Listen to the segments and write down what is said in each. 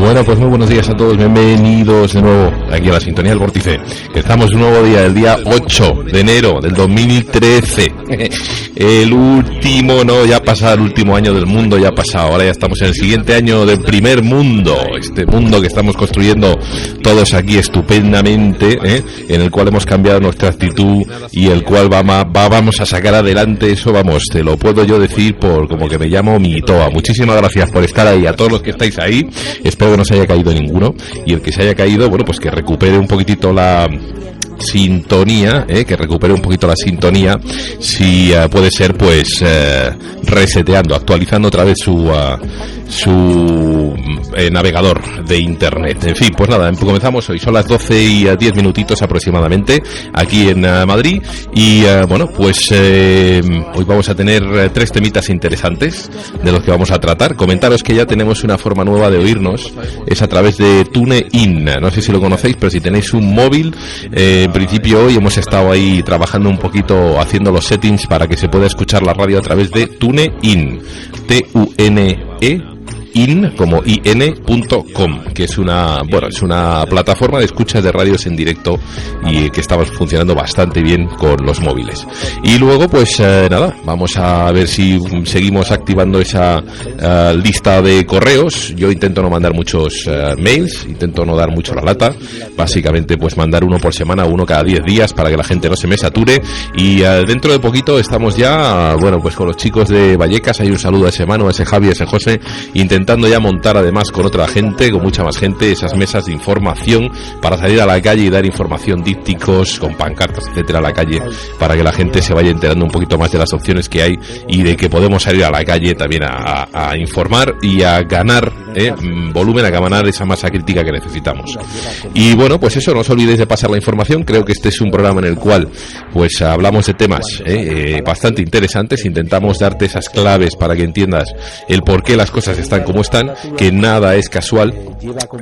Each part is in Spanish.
Bueno, pues muy buenos días a todos, bienvenidos de nuevo aquí a la sintonía del Vórtice, que estamos un nuevo día, el día 8 de enero del 2013, el último, no, ya ha pasado el último año del mundo, ya ha pasado, ahora ya estamos en el siguiente año del primer mundo, este mundo que estamos construyendo todos aquí estupendamente, en el cual hemos cambiado nuestra actitud y el cual vamos a sacar adelante, eso vamos, te lo puedo yo decir por como que me llamo Mitoa. Muchísimas gracias por estar ahí, a todos los que estáis ahí, espero que no se haya caído ninguno, y el que se haya caído, bueno, pues que recupere un poquitito la sintonía, que recupere un poquito la sintonía, si puede ser, pues reseteando, actualizando otra vez su navegador de internet. En fin, pues nada, comenzamos hoy, son las 12 y 10 minutitos aproximadamente aquí en Madrid, y bueno, pues hoy vamos a tener 3 temitas interesantes de los que vamos a tratar. Comentaros que ya tenemos una forma nueva de oírnos, es a través de TuneIn, no sé si lo conocéis, pero si tenéis un móvil, en principio hoy hemos estado ahí trabajando un poquito, haciendo los settings para que se pueda escuchar la radio a través de TuneIn, T-U-N-E in como in.com, que es una plataforma de escucha de radios en directo y que estaba funcionando bastante bien con los móviles. Y luego pues nada, vamos a ver si seguimos activando esa lista de correos. Yo intento no mandar muchos mails, intento no dar mucho la lata, básicamente pues mandar uno por semana, uno cada 10 días para que la gente no se me sature. Y dentro de poquito estamos ya, bueno, pues con los chicos de Vallecas, hay un saludo a ese Manu, a ese Javi, a ese José, intentando ya montar además con otra gente, con mucha más gente, esas mesas de información para salir a la calle y dar información, dípticos, con pancartas, etcétera, a la calle, para que la gente se vaya enterando un poquito más de las opciones que hay y de que podemos salir a la calle también a informar y a ganar volumen, a ganar esa masa crítica que necesitamos. Y bueno, pues eso, no os olvidéis de pasar la información. Creo que este es un programa en el cual pues hablamos de temas bastante interesantes, intentamos darte esas claves para que entiendas el por qué las cosas están como están, que nada es casual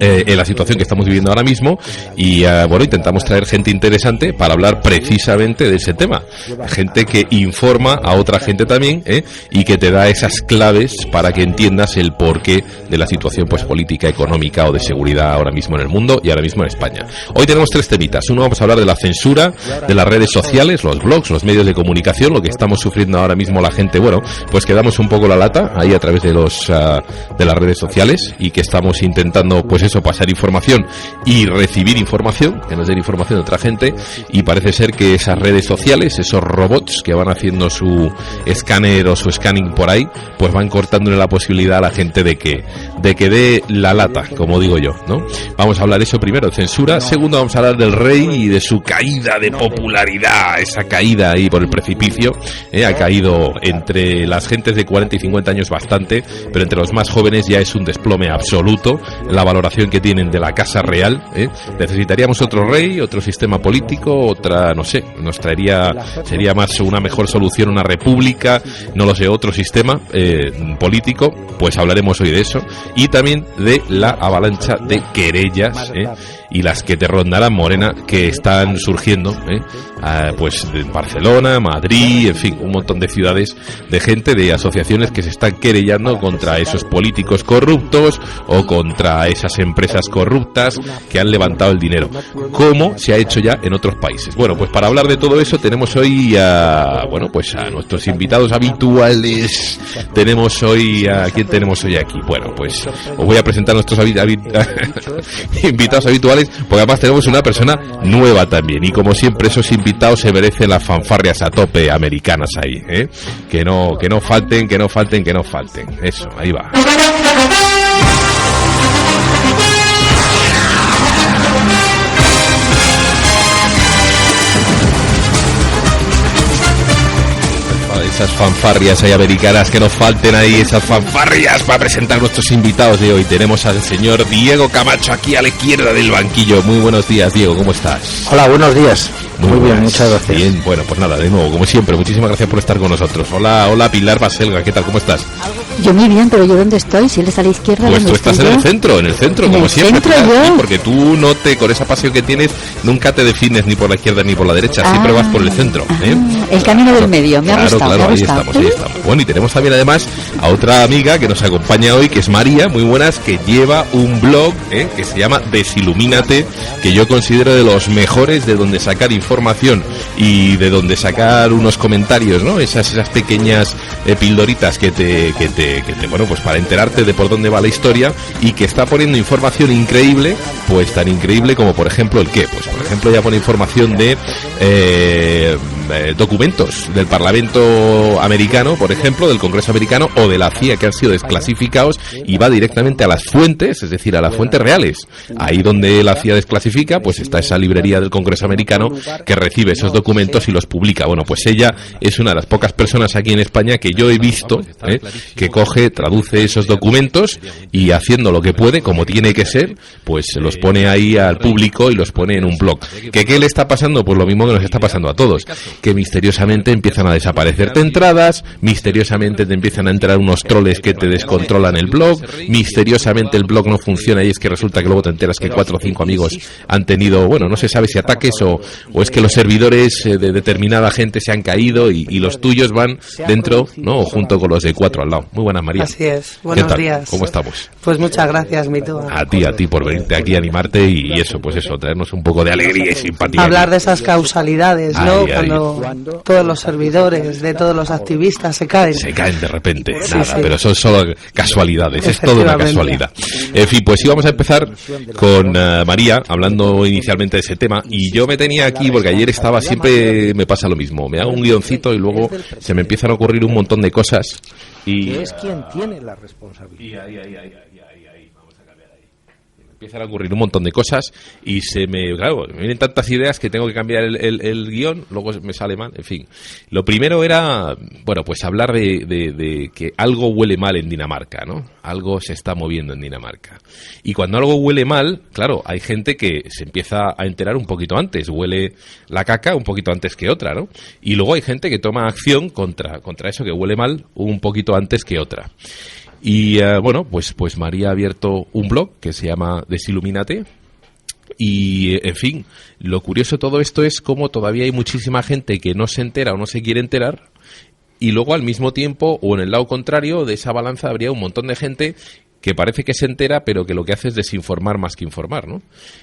en la situación que estamos viviendo ahora mismo, y bueno, intentamos traer gente interesante para hablar precisamente de ese tema, gente que informa a otra gente también, y que te da esas claves para que entiendas el porqué de la situación pues política, económica o de seguridad ahora mismo en el mundo y ahora mismo en España. Hoy tenemos 3 temitas. Uno, vamos a hablar de la censura de las redes sociales, los blogs, los medios de comunicación, lo que estamos sufriendo ahora mismo la gente. Bueno, pues que damos un poco la lata ahí a través de de las redes sociales, y que estamos intentando pues eso, pasar información y recibir información, que nos den información de otra gente, y parece ser que esas redes sociales, esos robots que van haciendo su escáner o su scanning por ahí, pues van cortándole la posibilidad a la gente de que dé la lata, como digo yo, ¿no? Vamos a hablar eso primero, censura. Segundo, vamos a hablar del rey y de su caída de popularidad, esa caída ahí por el precipicio, ha caído entre las gentes de 40 y 50 años bastante, pero entre los más jóvenes ya es un desplome absoluto la valoración que tienen de la Casa Real. Necesitaríamos otro rey, otro sistema político, otra, no sé, sería más una mejor solución una república, no lo sé, otro sistema político. Pues hablaremos hoy de eso, y también de la avalancha de querellas y las que te rondarán, Morena, que están surgiendo pues de Barcelona, Madrid, en fin, un montón de ciudades, de gente, de asociaciones que se están querellando contra esos políticos corruptos o contra esas empresas corruptas que han levantado el dinero, como se ha hecho ya en otros países. Bueno, pues para hablar de todo eso tenemos hoy a nuestros invitados habituales. Tenemos hoy ¿quién tenemos hoy aquí? Bueno, pues os voy a presentar a nuestros invitados habituales, porque además tenemos una persona nueva también, y como siempre esos invitados se merecen las fanfarrias a tope americanas ahí, que no falten, eso, ahí va. Esas fanfarrias ahí americanas, que nos falten ahí esas fanfarrias para presentar a nuestros invitados de hoy. Tenemos al señor Diego Camacho aquí a la izquierda del banquillo. Muy buenos días, Diego, ¿cómo estás? Hola, buenos días. Muy bien, muchas gracias. Bien, bueno, pues nada, de nuevo, como siempre, muchísimas gracias por estar con nosotros. Hola Pilar Baselga, ¿qué tal? ¿Cómo estás? Yo muy bien, pero ¿yo dónde estoy? Si él está a la izquierda, pues tú estás en el centro, como siempre. Centro yo. Sí, porque tú no te, con esa pasión que tienes, nunca te defines ni por la izquierda ni por la derecha, siempre vas por el centro. El camino del medio, me ha gustado. Claro, ahí estamos. Bueno, y tenemos también además a otra amiga que nos acompaña hoy, que es María, muy buenas, que lleva un blog que se llama Desilumínate, que yo considero de los mejores, de donde sacar información y de donde sacar unos comentarios, ¿no? Esas pequeñas pildoritas que te bueno, pues para enterarte de por dónde va la historia, y que está poniendo información increíble, pues tan increíble como por ejemplo el qué, pues por ejemplo ya pone información de documentos del Parlamento americano, por ejemplo, del Congreso americano o de la CIA que han sido desclasificados, y va directamente a las fuentes, es decir, a las fuentes reales. Ahí donde la CIA desclasifica, pues está esa librería del Congreso americano que recibe esos documentos y los publica. Bueno, pues ella es una de las pocas personas aquí en España que yo he visto que coge, traduce esos documentos y, haciendo lo que puede, como tiene que ser, pues los pone ahí al público y los pone en un blog. ¿Qué le está pasando? Pues lo mismo que nos está pasando a todos, que misteriosamente empiezan a desaparecerte entradas, misteriosamente te empiezan a entrar unos troles que te descontrolan el blog, misteriosamente el blog no funciona, y es que resulta que luego te enteras que 4 o 5 amigos han tenido, bueno, no se sabe si ataques o es que los servidores de determinada gente se han caído y los tuyos van dentro, ¿no? O junto con los de 4 al lado. Muy buenas, María. Así es. Buenos días. ¿Cómo estamos? Pues muchas gracias, Mito. A ti por venirte aquí a animarte y eso, pues eso, traernos un poco de alegría y simpatía. Hablar de esas causalidades, ¿no? Cuando todos los servidores de todos los activistas se caen. Se caen de repente, nada, pero son solo casualidades, es toda una casualidad. En fin, pues sí, vamos a empezar con María, hablando inicialmente de ese tema, y yo me tenía aquí, porque ayer estaba, siempre me pasa lo mismo, me hago un guioncito y luego se me empiezan a ocurrir un montón de cosas. Y es quien tiene la responsabilidad. Vamos a cambiar ahí. Me empiezan a ocurrir un montón de cosas y me vienen tantas ideas que tengo que cambiar el guión, luego me sale mal, en fin. Lo primero era, bueno, pues hablar de que algo huele mal en Dinamarca, ¿no? Algo se está moviendo en Dinamarca. Y cuando algo huele mal, claro, hay gente que se empieza a enterar un poquito antes, huele la caca un poquito antes que otra, ¿no? Y luego hay gente que toma acción contra eso que huele mal un poquito antes que otra. Y bueno, pues María ha abierto un blog que se llama Desilumínate. Y, en fin, lo curioso de todo esto es cómo todavía hay muchísima gente que no se entera o no se quiere enterar, y luego al mismo tiempo, o en el lado contrario de esa balanza, habría un montón de gente que parece que se entera, pero que lo que hace es desinformar más que informar, ¿no?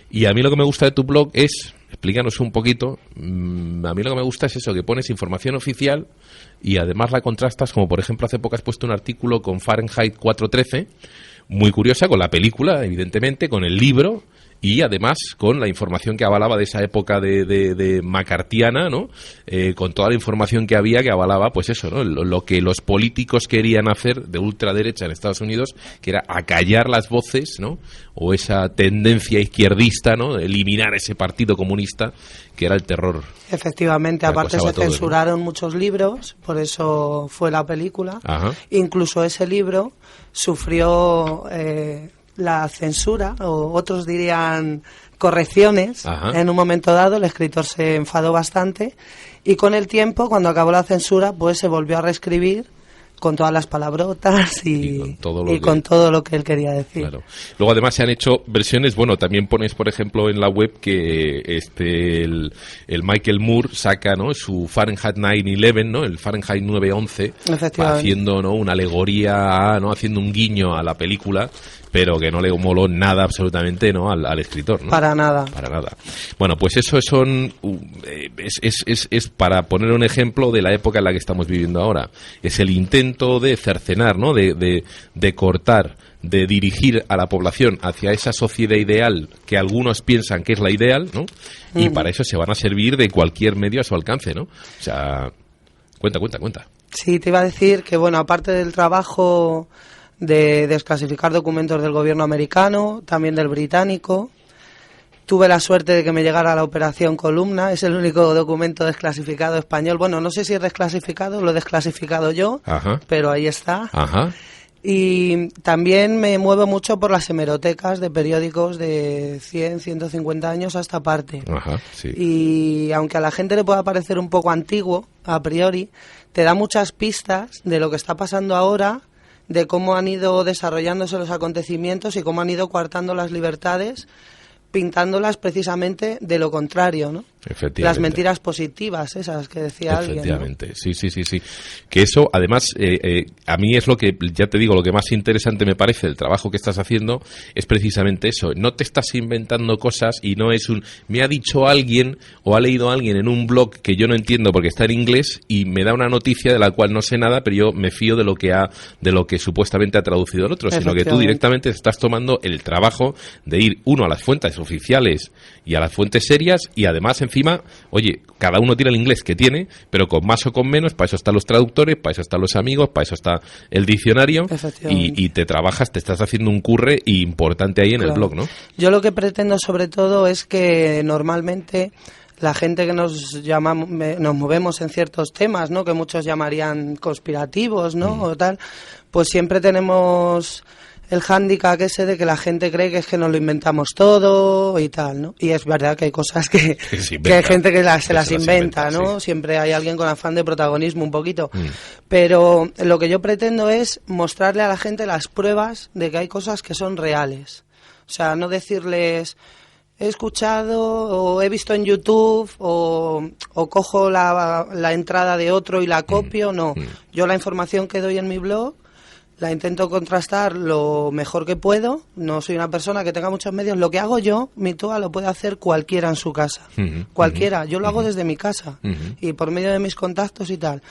Y a mí lo que me gusta de tu blog es, explícanos un poquito, a mí lo que me gusta es eso, que pones información oficial y además la contrastas, como por ejemplo hace poco has puesto un artículo con Fahrenheit 413, muy curiosa, con la película, evidentemente, con el libro, y además con la información que avalaba de esa época de macartiana, ¿no? Con toda la información que había que avalaba, pues eso, ¿no? Lo que los políticos querían hacer de ultraderecha en Estados Unidos, que era acallar las voces, ¿no? O esa tendencia izquierdista, ¿no? Eliminar ese partido comunista que era el terror. Efectivamente, aparte se censuraron muchos libros, por eso fue la película. Ajá. Incluso ese libro sufrió la censura, o otros dirían correcciones. Ajá. En un momento dado el escritor se enfadó bastante, y con el tiempo, cuando acabó la censura, pues se volvió a reescribir con todas las palabrotas y con todo lo que él quería decir. Claro. Luego además se han hecho versiones, bueno, también pones por ejemplo en la web que el Michael Moore saca, ¿no?, su Fahrenheit 9/11, ¿no?, el Fahrenheit 9/11, haciendo, ¿no?, una alegoría, ¿no?, haciendo un guiño a la película, pero que no le moló nada absolutamente, ¿no?, al escritor, ¿no? Para nada. Bueno, pues eso es para poner un ejemplo de la época en la que estamos viviendo ahora. Es el intento de cercenar, ¿no?, de cortar, de dirigir a la población hacia esa sociedad ideal que algunos piensan que es la ideal, ¿no? Y para eso se van a servir de cualquier medio a su alcance, ¿no? O sea, cuenta. Sí, te iba a decir que, bueno, aparte del trabajo de desclasificar documentos del gobierno americano, también del británico, tuve la suerte de que me llegara la Operación Columna. Es el único documento desclasificado español. Bueno, no sé si es desclasificado, lo he desclasificado yo. Ajá. Pero ahí está. Ajá. Y también me muevo mucho por las hemerotecas de periódicos de 100, 150 años a esta parte. Ajá, sí. Y aunque a la gente le pueda parecer un poco antiguo, a priori, te da muchas pistas de lo que está pasando ahora, de cómo han ido desarrollándose los acontecimientos y cómo han ido coartando las libertades, pintándolas precisamente de lo contrario, ¿no? Las mentiras positivas, esas que decía alguien, ¿no? Efectivamente, sí. Que eso, además, a mí es lo que, ya te digo, lo que más interesante me parece del trabajo que estás haciendo es precisamente eso. No te estás inventando cosas y no es me ha dicho alguien o ha leído alguien en un blog que yo no entiendo porque está en inglés y me da una noticia de la cual no sé nada, pero yo me fío de lo que supuestamente ha traducido el otro, sino que tú directamente estás tomando el trabajo de ir, uno, a las fuentes oficiales y a las fuentes serias, y además encima, oye, cada uno tiene el inglés que tiene, pero con más o con menos, para eso están los traductores, para eso están los amigos, para eso está el diccionario, y te estás haciendo un curre importante ahí en el blog, ¿no? Yo lo que pretendo sobre todo es que normalmente la gente que nos movemos en ciertos temas, ¿no?, que muchos llamarían conspirativos, ¿no?, o tal, pues siempre tenemos el hándicap ese de que la gente cree que es que nos lo inventamos todo y tal, ¿no? Y es verdad que hay cosas que hay gente que se las inventa, ¿no? Sí. Siempre hay alguien con afán de protagonismo un poquito. Pero lo que yo pretendo es mostrarle a la gente las pruebas de que hay cosas que son reales. O sea, no decirles he escuchado o he visto en YouTube o cojo la entrada de otro y la copio, no. Yo la información que doy en mi blog la intento contrastar lo mejor que puedo. No soy una persona que tenga muchos medios. Lo que hago yo, mi TOA, lo puede hacer cualquiera en su casa. Cualquiera. Yo lo hago desde mi casa y por medio de mis contactos y tal.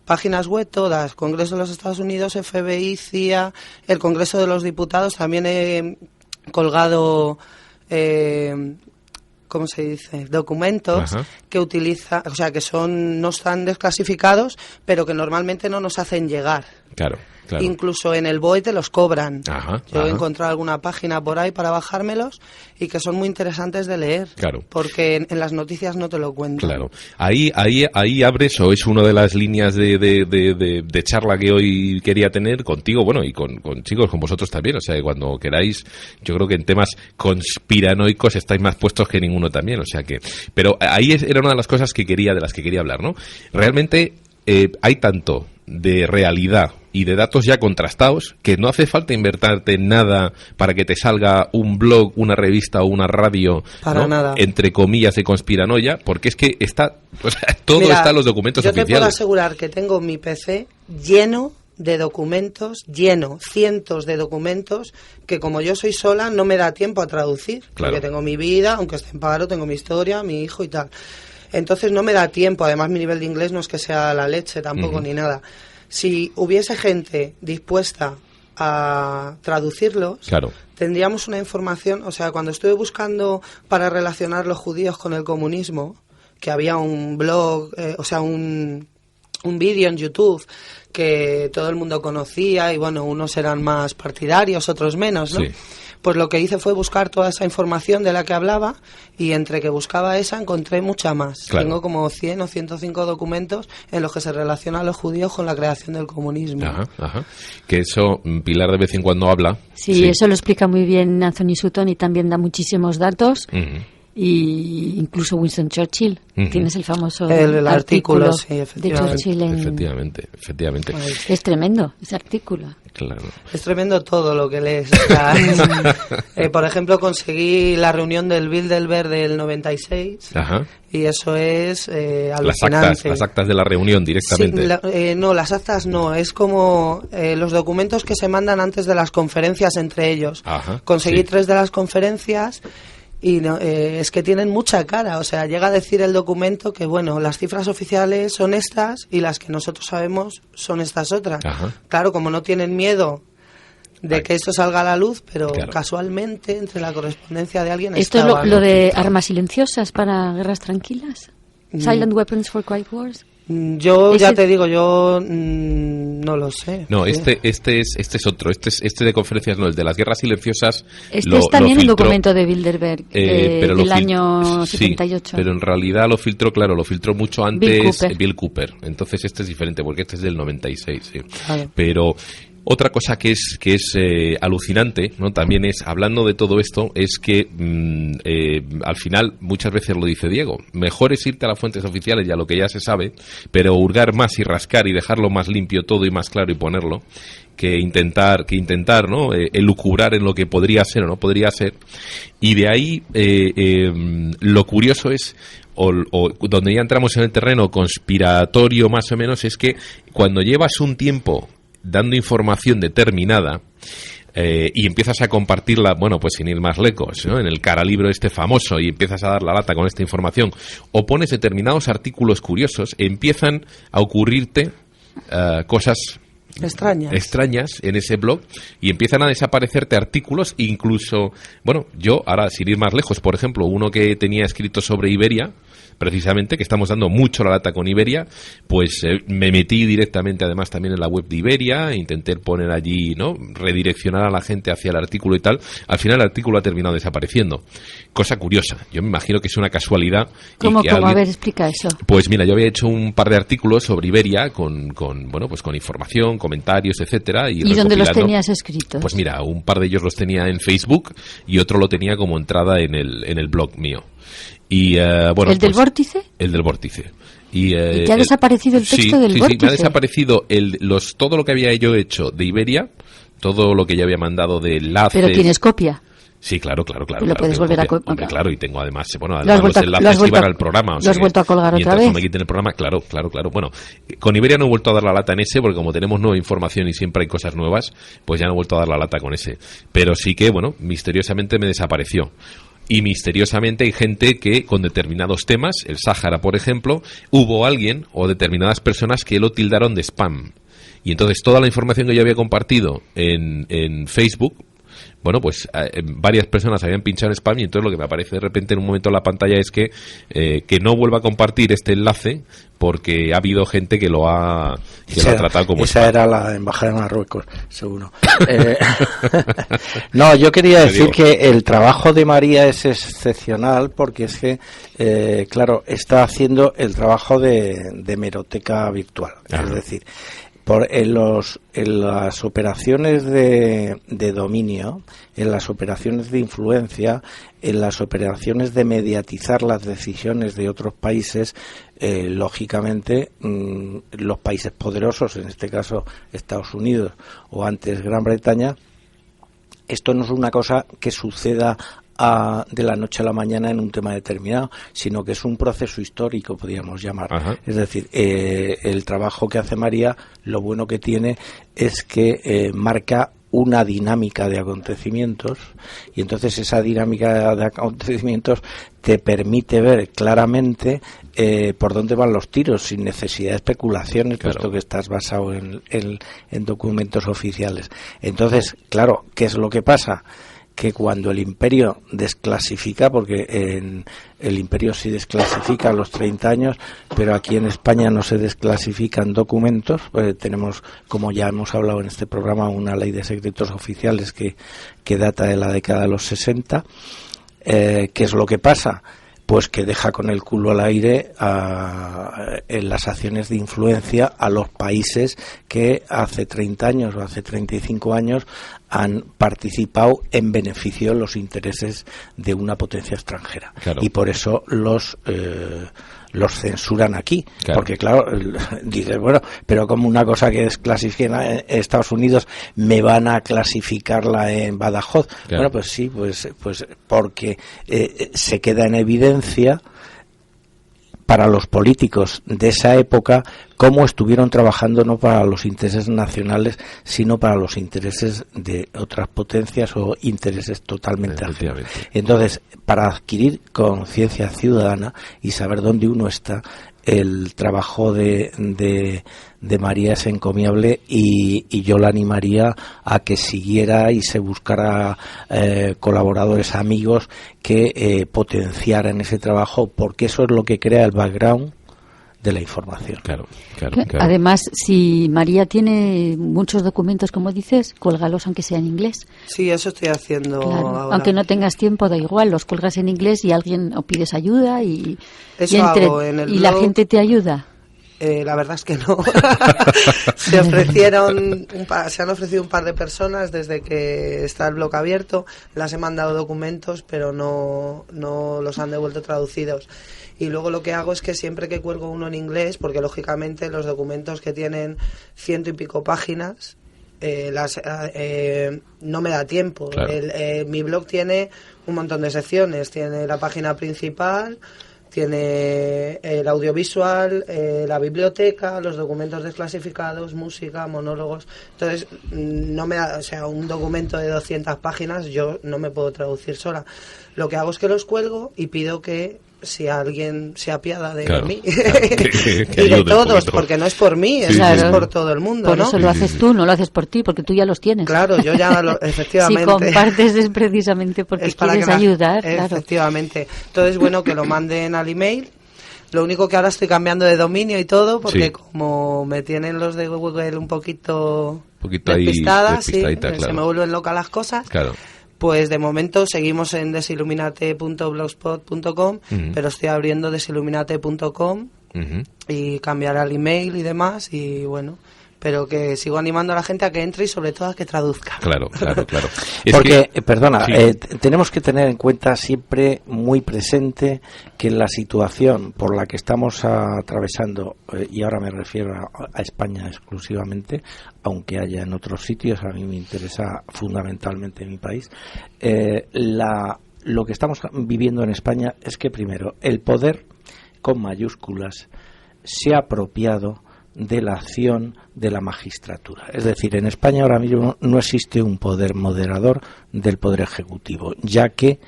Páginas web todas, Congreso de los Estados Unidos, FBI, CIA, el Congreso de los Diputados. También he colgado, ¿cómo se dice?, documentos que utiliza, o sea, que no están desclasificados, pero que normalmente no nos hacen llegar. Claro. Incluso en el BOE te los cobran. Yo he encontrado alguna página por ahí para bajármelos y que son muy interesantes de leer. Claro. Porque en las noticias no te lo cuentan. Claro. Ahí abres, o es una de las líneas de charla que hoy quería tener contigo, bueno, y con chicos, con vosotros también. O sea, que cuando queráis, yo creo que en temas conspiranoicos estáis más puestos que ninguno también. O sea que, pero ahí era una de las cosas de las que quería hablar, ¿no? Realmente hay tanto de realidad y de datos ya contrastados que no hace falta invertirte en nada para que te salga un blog, una revista o una radio, para nada, entre comillas, de conspiranoia, porque es que está, o sea, todo está en los documentos oficiales. Yo te puedo asegurar que tengo mi PC lleno de documentos, cientos de documentos que, como yo soy sola, no me da tiempo a traducir, porque tengo mi vida, aunque esté en paro, tengo mi historia, mi hijo y tal. Entonces no me da tiempo. Además, mi nivel de inglés no es que sea la leche tampoco, ni nada. Si hubiese gente dispuesta a traducirlos, tendríamos una información. O sea, cuando estuve buscando para relacionar los judíos con el comunismo, que había un blog, un vídeo en YouTube que todo el mundo conocía, y bueno, unos eran más partidarios, otros menos, ¿no? Sí. Pues lo que hice fue buscar toda esa información de la que hablaba, y entre que buscaba esa encontré mucha más. Tengo como 100 o 105 documentos en los que se relacionan los judíos con la creación del comunismo. Que eso Pilar de vez en cuando habla. Sí, eso lo explica muy bien Anthony Sutton y también da muchísimos datos. Y incluso Winston Churchill. Tienes el famoso el artículo de Churchill efectivamente. Es tremendo ese artículo. Claro. Es tremendo todo lo que lees. O sea, por ejemplo, conseguí la reunión del Bilderberg del 96 y eso es alucinante. Las actas de la reunión directamente. Sí, no, las actas no, es como los documentos que se mandan antes de las conferencias entre ellos. Conseguí 3 de las conferencias. Y no, es que tienen mucha cara. O sea, llega a decir el documento que, bueno, las cifras oficiales son estas y las que nosotros sabemos son estas otras. Claro, como no tienen miedo de que esto salga a la luz, pero casualmente entre la correspondencia de alguien ¿esto es lo de armas silenciosas para guerras tranquilas? Silent Weapons for Quiet Wars. Yo ya te digo, yo no lo sé. No, este es otro. Este de conferencias no, el de las guerras silenciosas. Es también un documento de Bilderberg del año 78. Sí, pero en realidad lo filtró mucho antes Bill Cooper. Entonces este es diferente porque este es del 96. Sí. Pero Otra cosa que es alucinante, ¿no? También es, hablando de todo esto, es que al final, muchas veces lo dice Diego, mejor es irte a las fuentes oficiales y a lo que ya se sabe, pero hurgar más y rascar y dejarlo más limpio todo y más claro y ponerlo, que intentar, ¿no? Elucubrar en lo que podría ser o no podría ser. Y de ahí, lo curioso es, o donde ya entramos en el terreno conspiratorio más o menos, es que cuando llevas un tiempo dando información determinada y empiezas a compartirla, bueno, pues sin ir más lejos, ¿no? En el caralibro este famoso, y empiezas a dar la lata con esta información, o pones determinados artículos curiosos, empiezan a ocurrirte cosas extrañas en ese blog, y empiezan a desaparecerte artículos, incluso, bueno, yo ahora sin ir más lejos, por ejemplo, uno que tenía escrito sobre Iberia, precisamente, que estamos dando mucho la lata con Iberia, pues me metí directamente además también en la web de Iberia, intenté poner allí, ¿no? Redireccionar a la gente hacia el artículo y tal. Al final el artículo ha terminado desapareciendo. Cosa curiosa, yo me imagino que es una casualidad. ¿Cómo? Alguien... A ver, explica eso. Pues mira, yo había hecho un par de artículos sobre Iberia con información, comentarios, etcétera. ¿Y dónde los tenías escritos? Pues mira, un par de ellos los tenía en Facebook y otro lo tenía como entrada en el blog mío. Y, bueno, ¿El del vórtice? El del vórtice. ¿Y te ha desaparecido el texto del vórtice? Sí, me ha desaparecido todo lo que había yo hecho de Iberia, todo lo que ya había mandado de enlaces. ¿Pero tienes copia? Sí, claro. Lo puedes volver a colgar. Hombre, claro, y tengo además los enlaces que iban al programa. ¿Lo has vuelto a colgar otra vez? No me quiten el programa, claro. Bueno, con Iberia no he vuelto a dar la lata en ese, porque como tenemos nueva información y siempre hay cosas nuevas, pues ya no he vuelto a dar la lata con ese. Pero sí que, bueno, misteriosamente me desapareció. Y misteriosamente hay gente que con determinados temas, el Sáhara por ejemplo, hubo alguien o determinadas personas que lo tildaron de spam. Y entonces toda la información que yo había compartido en Facebook, bueno, pues varias personas habían pinchado en spam, y entonces lo que me aparece de repente en un momento en la pantalla es que no vuelva a compartir este enlace porque ha habido gente que lo ha tratado como esa spam. Era la embajada de Marruecos, seguro. No, yo quería decir que el trabajo de María es excepcional porque es que, claro, está haciendo el trabajo de hemeroteca virtual. Ajá. Es decir, en las operaciones de dominio, en las operaciones de influencia, en las operaciones de mediatizar las decisiones de otros países, lógicamente los países poderosos, en este caso Estados Unidos o antes Gran Bretaña, esto no es una cosa que suceda de la noche a la mañana en un tema determinado, sino que es un proceso histórico, podríamos llamar. Ajá. Es decir, el trabajo que hace María, lo bueno que tiene es que marca una dinámica de acontecimientos, y entonces esa dinámica de acontecimientos te permite ver claramente por dónde van los tiros sin necesidad de especulaciones, claro, puesto que estás basado en documentos oficiales. Entonces, claro, ¿qué es lo que pasa? Que cuando el imperio desclasifica, porque el imperio sí desclasifica a los 30 años, pero aquí en España no se desclasifican documentos, pues tenemos, como ya hemos hablado en este programa, una ley de secretos oficiales que data de la década de los 60. ¿Qué es lo que pasa? Pues que deja con el culo al aire en las acciones de influencia a los países que hace 30 años o hace 35 años han participado en beneficio de los intereses de una potencia extranjera. Claro. Y por eso los censuran aquí, claro, porque claro, dices, bueno, pero como una cosa que desclasifiquen en Estados Unidos me van a clasificarla en Badajoz. Claro. Bueno, pues sí, pues porque se queda en evidencia para los políticos de esa época cómo estuvieron trabajando no para los intereses nacionales, sino para los intereses de otras potencias o intereses totalmente ajenos. Entonces, para adquirir conciencia ciudadana y saber dónde uno está, el trabajo de María es encomiable, y yo la animaría a que siguiera y se buscara colaboradores, amigos que potenciaran ese trabajo, porque eso es lo que crea el background de la información. Claro. Además, si María tiene muchos documentos, como dices, cuélgalos aunque sea en inglés. Sí, eso estoy haciendo ahora. Aunque no tengas tiempo, da igual, los cuelgas en inglés y alguien o pides ayuda y hago en el y blog. La gente te ayuda. La verdad es que no. Se han ofrecido un par de personas desde que está el blog abierto. Las he mandado documentos, pero no los han devuelto traducidos. Y luego lo que hago es que siempre que cuelgo uno en inglés, porque lógicamente los documentos que tienen 100 y pico páginas, no me da tiempo. Claro. Mi blog tiene un montón de secciones. Tiene la página principal, tiene el audiovisual, la biblioteca, los documentos desclasificados, música, monólogos. Entonces, no me da, o sea, un documento de 200 páginas yo no me puedo traducir sola. Lo que hago es que los cuelgo y pido que si alguien se apiada de mí y de todos, porque no es por mí, es por todo el mundo, por ¿no? eso lo haces tú, no lo haces por ti, porque tú ya los tienes. Claro, yo ya efectivamente. Si compartes es precisamente porque es quieres ayudar, claro. Efectivamente. Entonces, bueno, que lo manden al email. Lo único que ahora estoy cambiando de dominio y todo, porque como me tienen los de Google un poquito despistadas, claro. Se me vuelven locas las cosas. Claro. Pues de momento seguimos en desiluminate.blogspot.com, pero estoy abriendo desiluminate.com y cambiará el email y demás, y bueno, pero que sigo animando a la gente a que entre y sobre todo a que traduzca. Claro. Porque, perdona, tenemos que tener en cuenta siempre muy presente que la situación por la que estamos atravesando, y ahora me refiero a España exclusivamente, aunque haya en otros sitios, a mí me interesa fundamentalmente mi país, lo que estamos viviendo en España es que primero el poder, con mayúsculas, se ha apropiado de la acción de la magistratura. Es decir, en España ahora mismo no existe un poder moderador del poder ejecutivo, ya que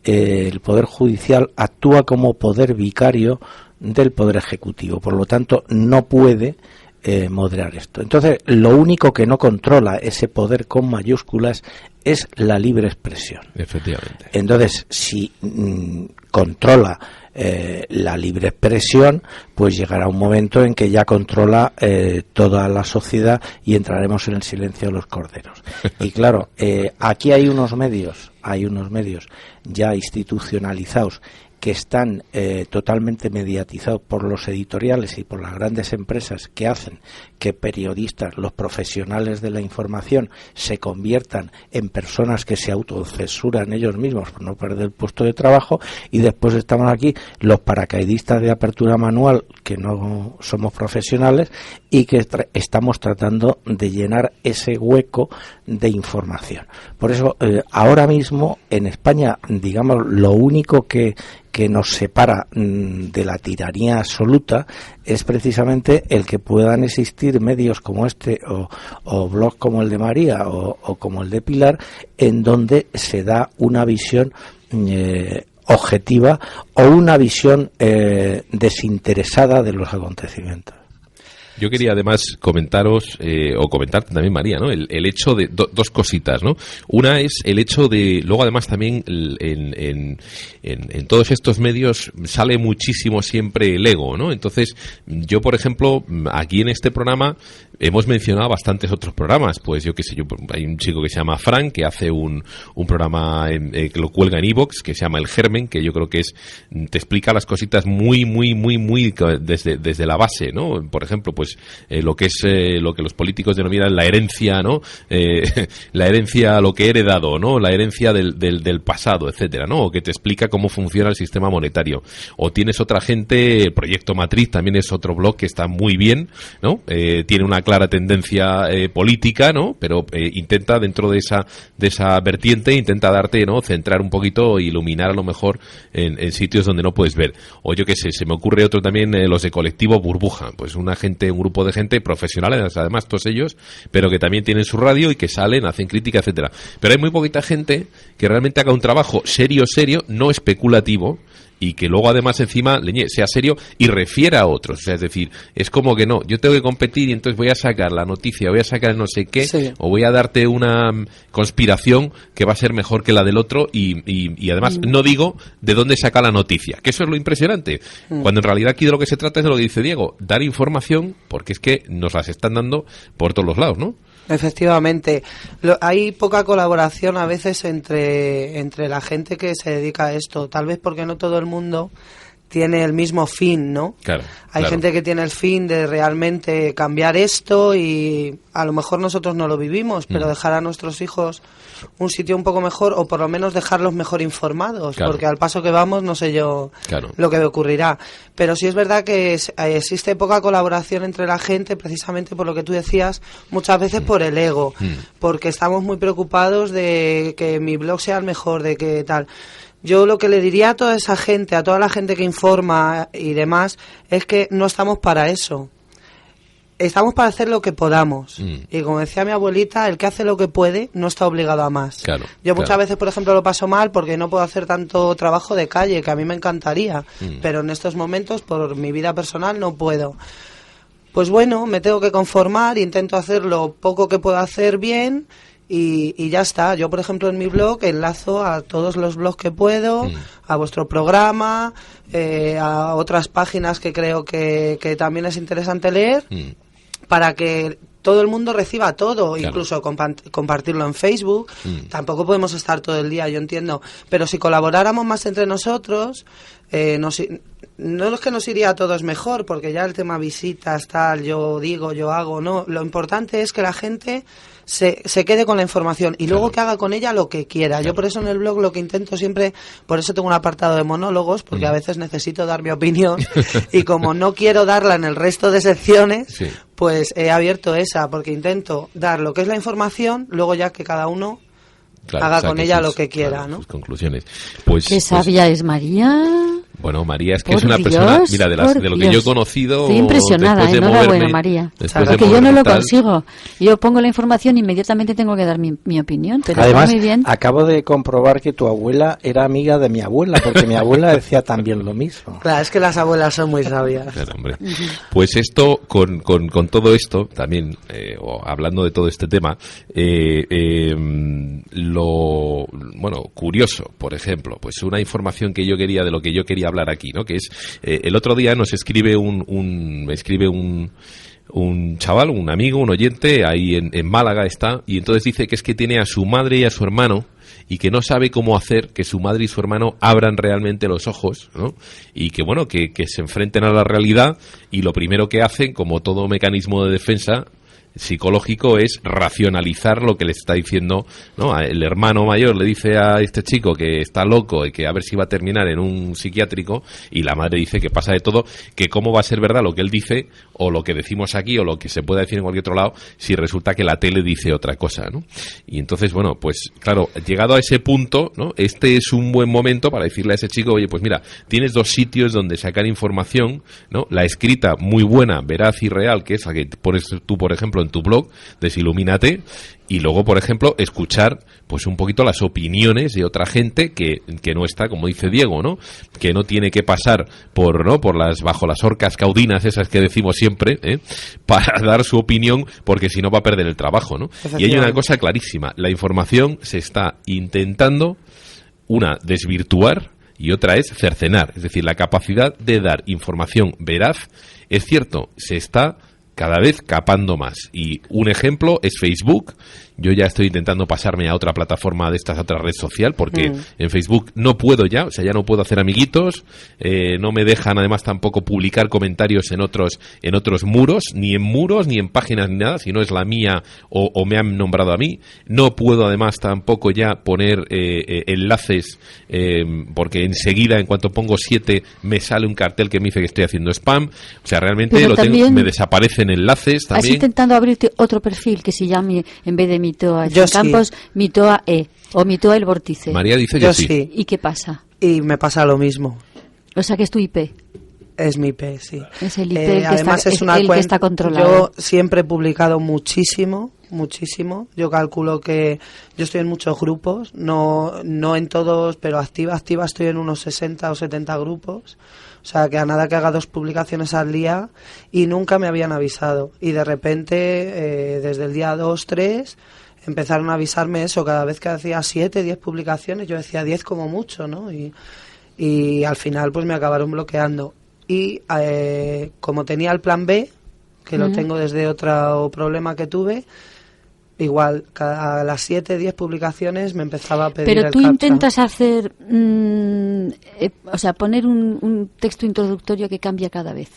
el poder judicial actúa como poder vicario del poder ejecutivo, por lo tanto no puede moderar esto. Entonces, lo único que no controla ese poder con mayúsculas es la libre expresión. Efectivamente. Entonces, si controla la libre expresión, pues llegará un momento en que ya controla toda la sociedad y entraremos en el silencio de los corderos. Y claro, aquí hay unos medios ya institucionalizados que están totalmente mediatizados por los editoriales y por las grandes empresas que hacen que periodistas, los profesionales de la información, se conviertan en personas que se autocensuran ellos mismos por no perder el puesto de trabajo, y después estamos aquí los paracaidistas de apertura manual que no somos profesionales y que estamos tratando de llenar ese hueco de información. Por eso ahora mismo en España, digamos, lo único que nos separa de la tiranía absoluta es precisamente el que puedan existir medios como este o blogs como el de María o como el de Pilar, en donde se da una visión objetiva o una visión desinteresada de los acontecimientos. Yo quería además comentaros, o comentarte también, María, ¿no? El hecho de dos cositas, ¿no? Una es el hecho de, luego además también en todos estos medios sale muchísimo siempre el ego, ¿no? Entonces, yo por ejemplo, aquí en este programa hemos mencionado bastantes otros programas, pues yo qué sé, hay un chico que se llama Frank, que hace un programa que lo cuelga en iVoox, que se llama El Germen, que yo creo que te explica las cositas muy desde la base, ¿no? Por ejemplo, pues lo que los políticos denominan la herencia, ¿no? La herencia, lo que he heredado, ¿no? La herencia del pasado, etcétera, ¿no? O que te explica cómo funciona el sistema monetario. O tienes otra gente, Proyecto Matriz también es otro blog que está muy bien, ¿no? Tiene una clara tendencia política, ¿no? Pero intenta dentro de esa vertiente, intenta darte, ¿no? Centrar un poquito, iluminar a lo mejor en sitios donde no puedes ver. O yo qué sé, se me ocurre otro también, los de Colectivo Burbuja, pues un grupo de gente profesionales, además todos ellos, pero que también tienen su radio y que salen, hacen crítica, etcétera. Pero hay muy poquita gente que realmente haga un trabajo serio, no especulativo, y que luego además encima sea serio y refiera a otros. O sea, es decir, es como que no, yo tengo que competir y entonces voy a sacar la noticia, voy a sacar no sé qué, sí, o voy a darte una conspiración que va a ser mejor que la del otro y además no digo de dónde saca la noticia, que eso es lo impresionante. Cuando en realidad aquí de lo que se trata es de lo que dice Diego, dar información, porque es que nos las están dando por todos los lados, ¿no? Efectivamente, hay poca colaboración a veces entre la gente que se dedica a esto, tal vez porque no todo el mundo tiene el mismo fin, ¿no? Claro. Hay gente que tiene el fin de realmente cambiar esto y a lo mejor nosotros no lo vivimos, pero dejar a nuestros hijos un sitio un poco mejor o por lo menos dejarlos mejor informados, porque al paso que vamos no sé yo lo que ocurrirá. Pero sí es verdad que existe poca colaboración entre la gente, precisamente por lo que tú decías, muchas veces por el ego, porque estamos muy preocupados de que mi blog sea el mejor, de que tal. Yo lo que le diría a toda esa gente, a toda la gente que informa y demás, es que no estamos para eso. Estamos para hacer lo que podamos. Y como decía mi abuelita, el que hace lo que puede no está obligado a más. Yo muchas veces, por ejemplo, lo paso mal porque no puedo hacer tanto trabajo de calle, que a mí me encantaría. Pero en estos momentos, por mi vida personal, no puedo. Pues bueno, me tengo que conformar, intento hacer lo poco que puedo hacer bien. Y ya está. Yo, por ejemplo, en mi blog enlazo a todos los blogs que puedo, a vuestro programa, a otras páginas que creo que también es interesante leer, para que todo el mundo reciba todo, incluso compartirlo en Facebook. Tampoco podemos estar todo el día, yo entiendo, pero si colaboráramos más entre nosotros, no es que nos iría a todos mejor, porque ya el tema visitas, tal, yo digo, yo hago, no. Lo importante es que la gente se quede con la información y luego que haga con ella lo que quiera. Yo por eso en el blog lo que intento siempre, por eso tengo un apartado de monólogos, porque a veces necesito dar mi opinión y como no quiero darla en el resto de secciones, pues he abierto esa, porque intento dar lo que es la información, luego ya que cada uno haga con ella lo que quiera, ¿no? Sus conclusiones. Pues, ¿Qué sabia es María? Bueno, María es que es una persona, mira, de lo que yo he conocido. Estoy impresionada, enhorabuena, María. Porque yo no lo consigo. Yo pongo la información, inmediatamente tengo que dar mi opinión. Pero además, muy bien. Acabo de comprobar que tu abuela era amiga de mi abuela, porque mi abuela decía también lo mismo. Claro, es que las abuelas son muy sabias. Claro, hombre. Pues esto, con todo esto, también, hablando de todo este tema, curioso, por ejemplo, pues una información que yo quería, de lo que yo quería hablar aquí, ¿no? Que es, el otro día nos escribe un chaval, un amigo, un oyente, ahí en Málaga está, y entonces dice que es que tiene a su madre y a su hermano y que no sabe cómo hacer que su madre y su hermano abran realmente los ojos, ¿no? Y que bueno, que se enfrenten a la realidad, y lo primero que hacen, como todo mecanismo de defensa psicológico, es racionalizar lo que le está diciendo, ¿no? El hermano mayor le dice a este chico que está loco y que a ver si va a terminar en un psiquiátrico, y la madre dice que pasa de todo, que cómo va a ser verdad lo que él dice o lo que decimos aquí o lo que se pueda decir en cualquier otro lado si resulta que la tele dice otra cosa, ¿no? Y entonces, bueno, pues claro, llegado a ese punto, ¿no? Este es un buen momento para decirle a ese chico, oye, pues mira, tienes dos sitios donde sacar información, ¿no? La escrita muy buena, veraz y real, que es la que pones tú, por ejemplo, en tu blog, Desilumínate, y luego, por ejemplo, escuchar pues un poquito las opiniones de otra gente que no está, como dice Diego, ¿no? Que no tiene que pasar bajo las orcas caudinas esas que decimos siempre, para dar su opinión, porque si no va a perder el trabajo, ¿no? Y hay una cosa clarísima, la información se está intentando, una, desvirtuar, y otra es cercenar, es decir, la capacidad de dar información veraz, es cierto, se está cada vez capando más. Y un ejemplo es Facebook. Yo ya estoy intentando pasarme a otra plataforma de estas, otra red social, porque en Facebook no puedo ya, o sea, ya no puedo hacer amiguitos, no me dejan además tampoco publicar comentarios en otros muros, ni en páginas ni nada, si no es la mía o me han nombrado a mí. No puedo además tampoco ya poner enlaces, porque enseguida, en cuanto pongo 7, me sale un cartel que me dice que estoy haciendo spam. O sea, realmente me desaparecen enlaces también. ¿Has intentado abrirte otro perfil que se llame, en vez de Mitoa Campos, sí, Mitoa o Mitoa el Vórtice? María dice que sí. ¿Y qué pasa? Y me pasa lo mismo. O sea, que es tu IP. Es mi IP, sí. Es el IP el además es una que está controlado. Yo siempre he publicado muchísimo. Yo calculo que yo estoy en muchos grupos, no en todos, pero activa estoy en unos 60 o 70 grupos. O sea, que a nada que haga 2 publicaciones al día, y nunca me habían avisado. Y de repente, desde el día 2, 3, empezaron a avisarme eso. Cada vez que hacía 7, 10 publicaciones, yo decía 10 como mucho, ¿no? Y al final pues me acabaron bloqueando. Y como tenía el plan B, que lo tengo desde otro problema que tuve, igual, a las 7, 10 publicaciones me empezaba a pedir Pero tú el intentas hacer, o sea, poner un texto introductorio que cambia cada vez.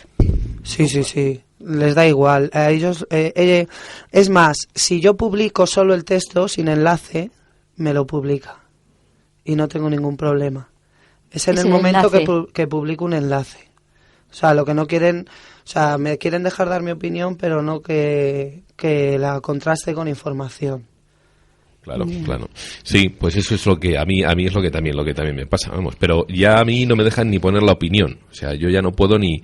Sí. Les da igual. A ellos, es más, si yo publico solo el texto sin enlace, me lo publica. Y no tengo ningún problema. Es en el momento que publico un enlace. O sea, lo que no quieren, o sea, me quieren dejar dar mi opinión, pero no que la contraste con información. Claro. Sí, pues eso es lo que a mí es lo que también me pasa, vamos. Pero ya a mí no me dejan ni poner la opinión. O sea, yo ya no puedo ni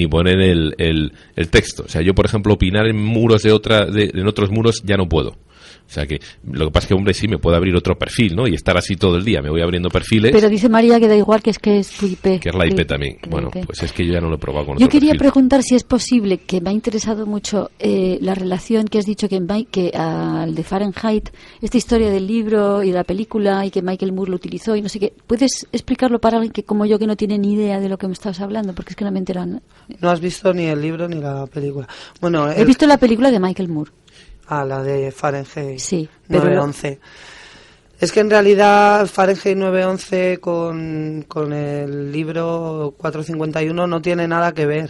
poner el texto. O sea, yo, por ejemplo, opinar en muros en otros muros ya no puedo. O sea que lo que pasa es que, hombre, sí, me puede abrir otro perfil, ¿no? Y estar así todo el día. Me voy abriendo perfiles. Pero dice María que da igual, que es tu IP. Que es la IP también. Bueno, pues es que yo ya no lo he probado con otro perfil. Yo quería preguntar si es posible, que me ha interesado mucho la relación que has dicho que al de Fahrenheit, esta historia del libro y de la película, y que Michael Moore lo utilizó y no sé qué. ¿Puedes explicarlo para alguien que como yo, que no tiene ni idea de lo que me estabas hablando? Porque es que no me he enterado. No has visto ni el libro ni la película. Bueno, he visto la película de Michael Moore. La de Fahrenheit, sí, 9/11. Es que en realidad Fahrenheit 9/11 con el libro 451 no tiene nada que ver.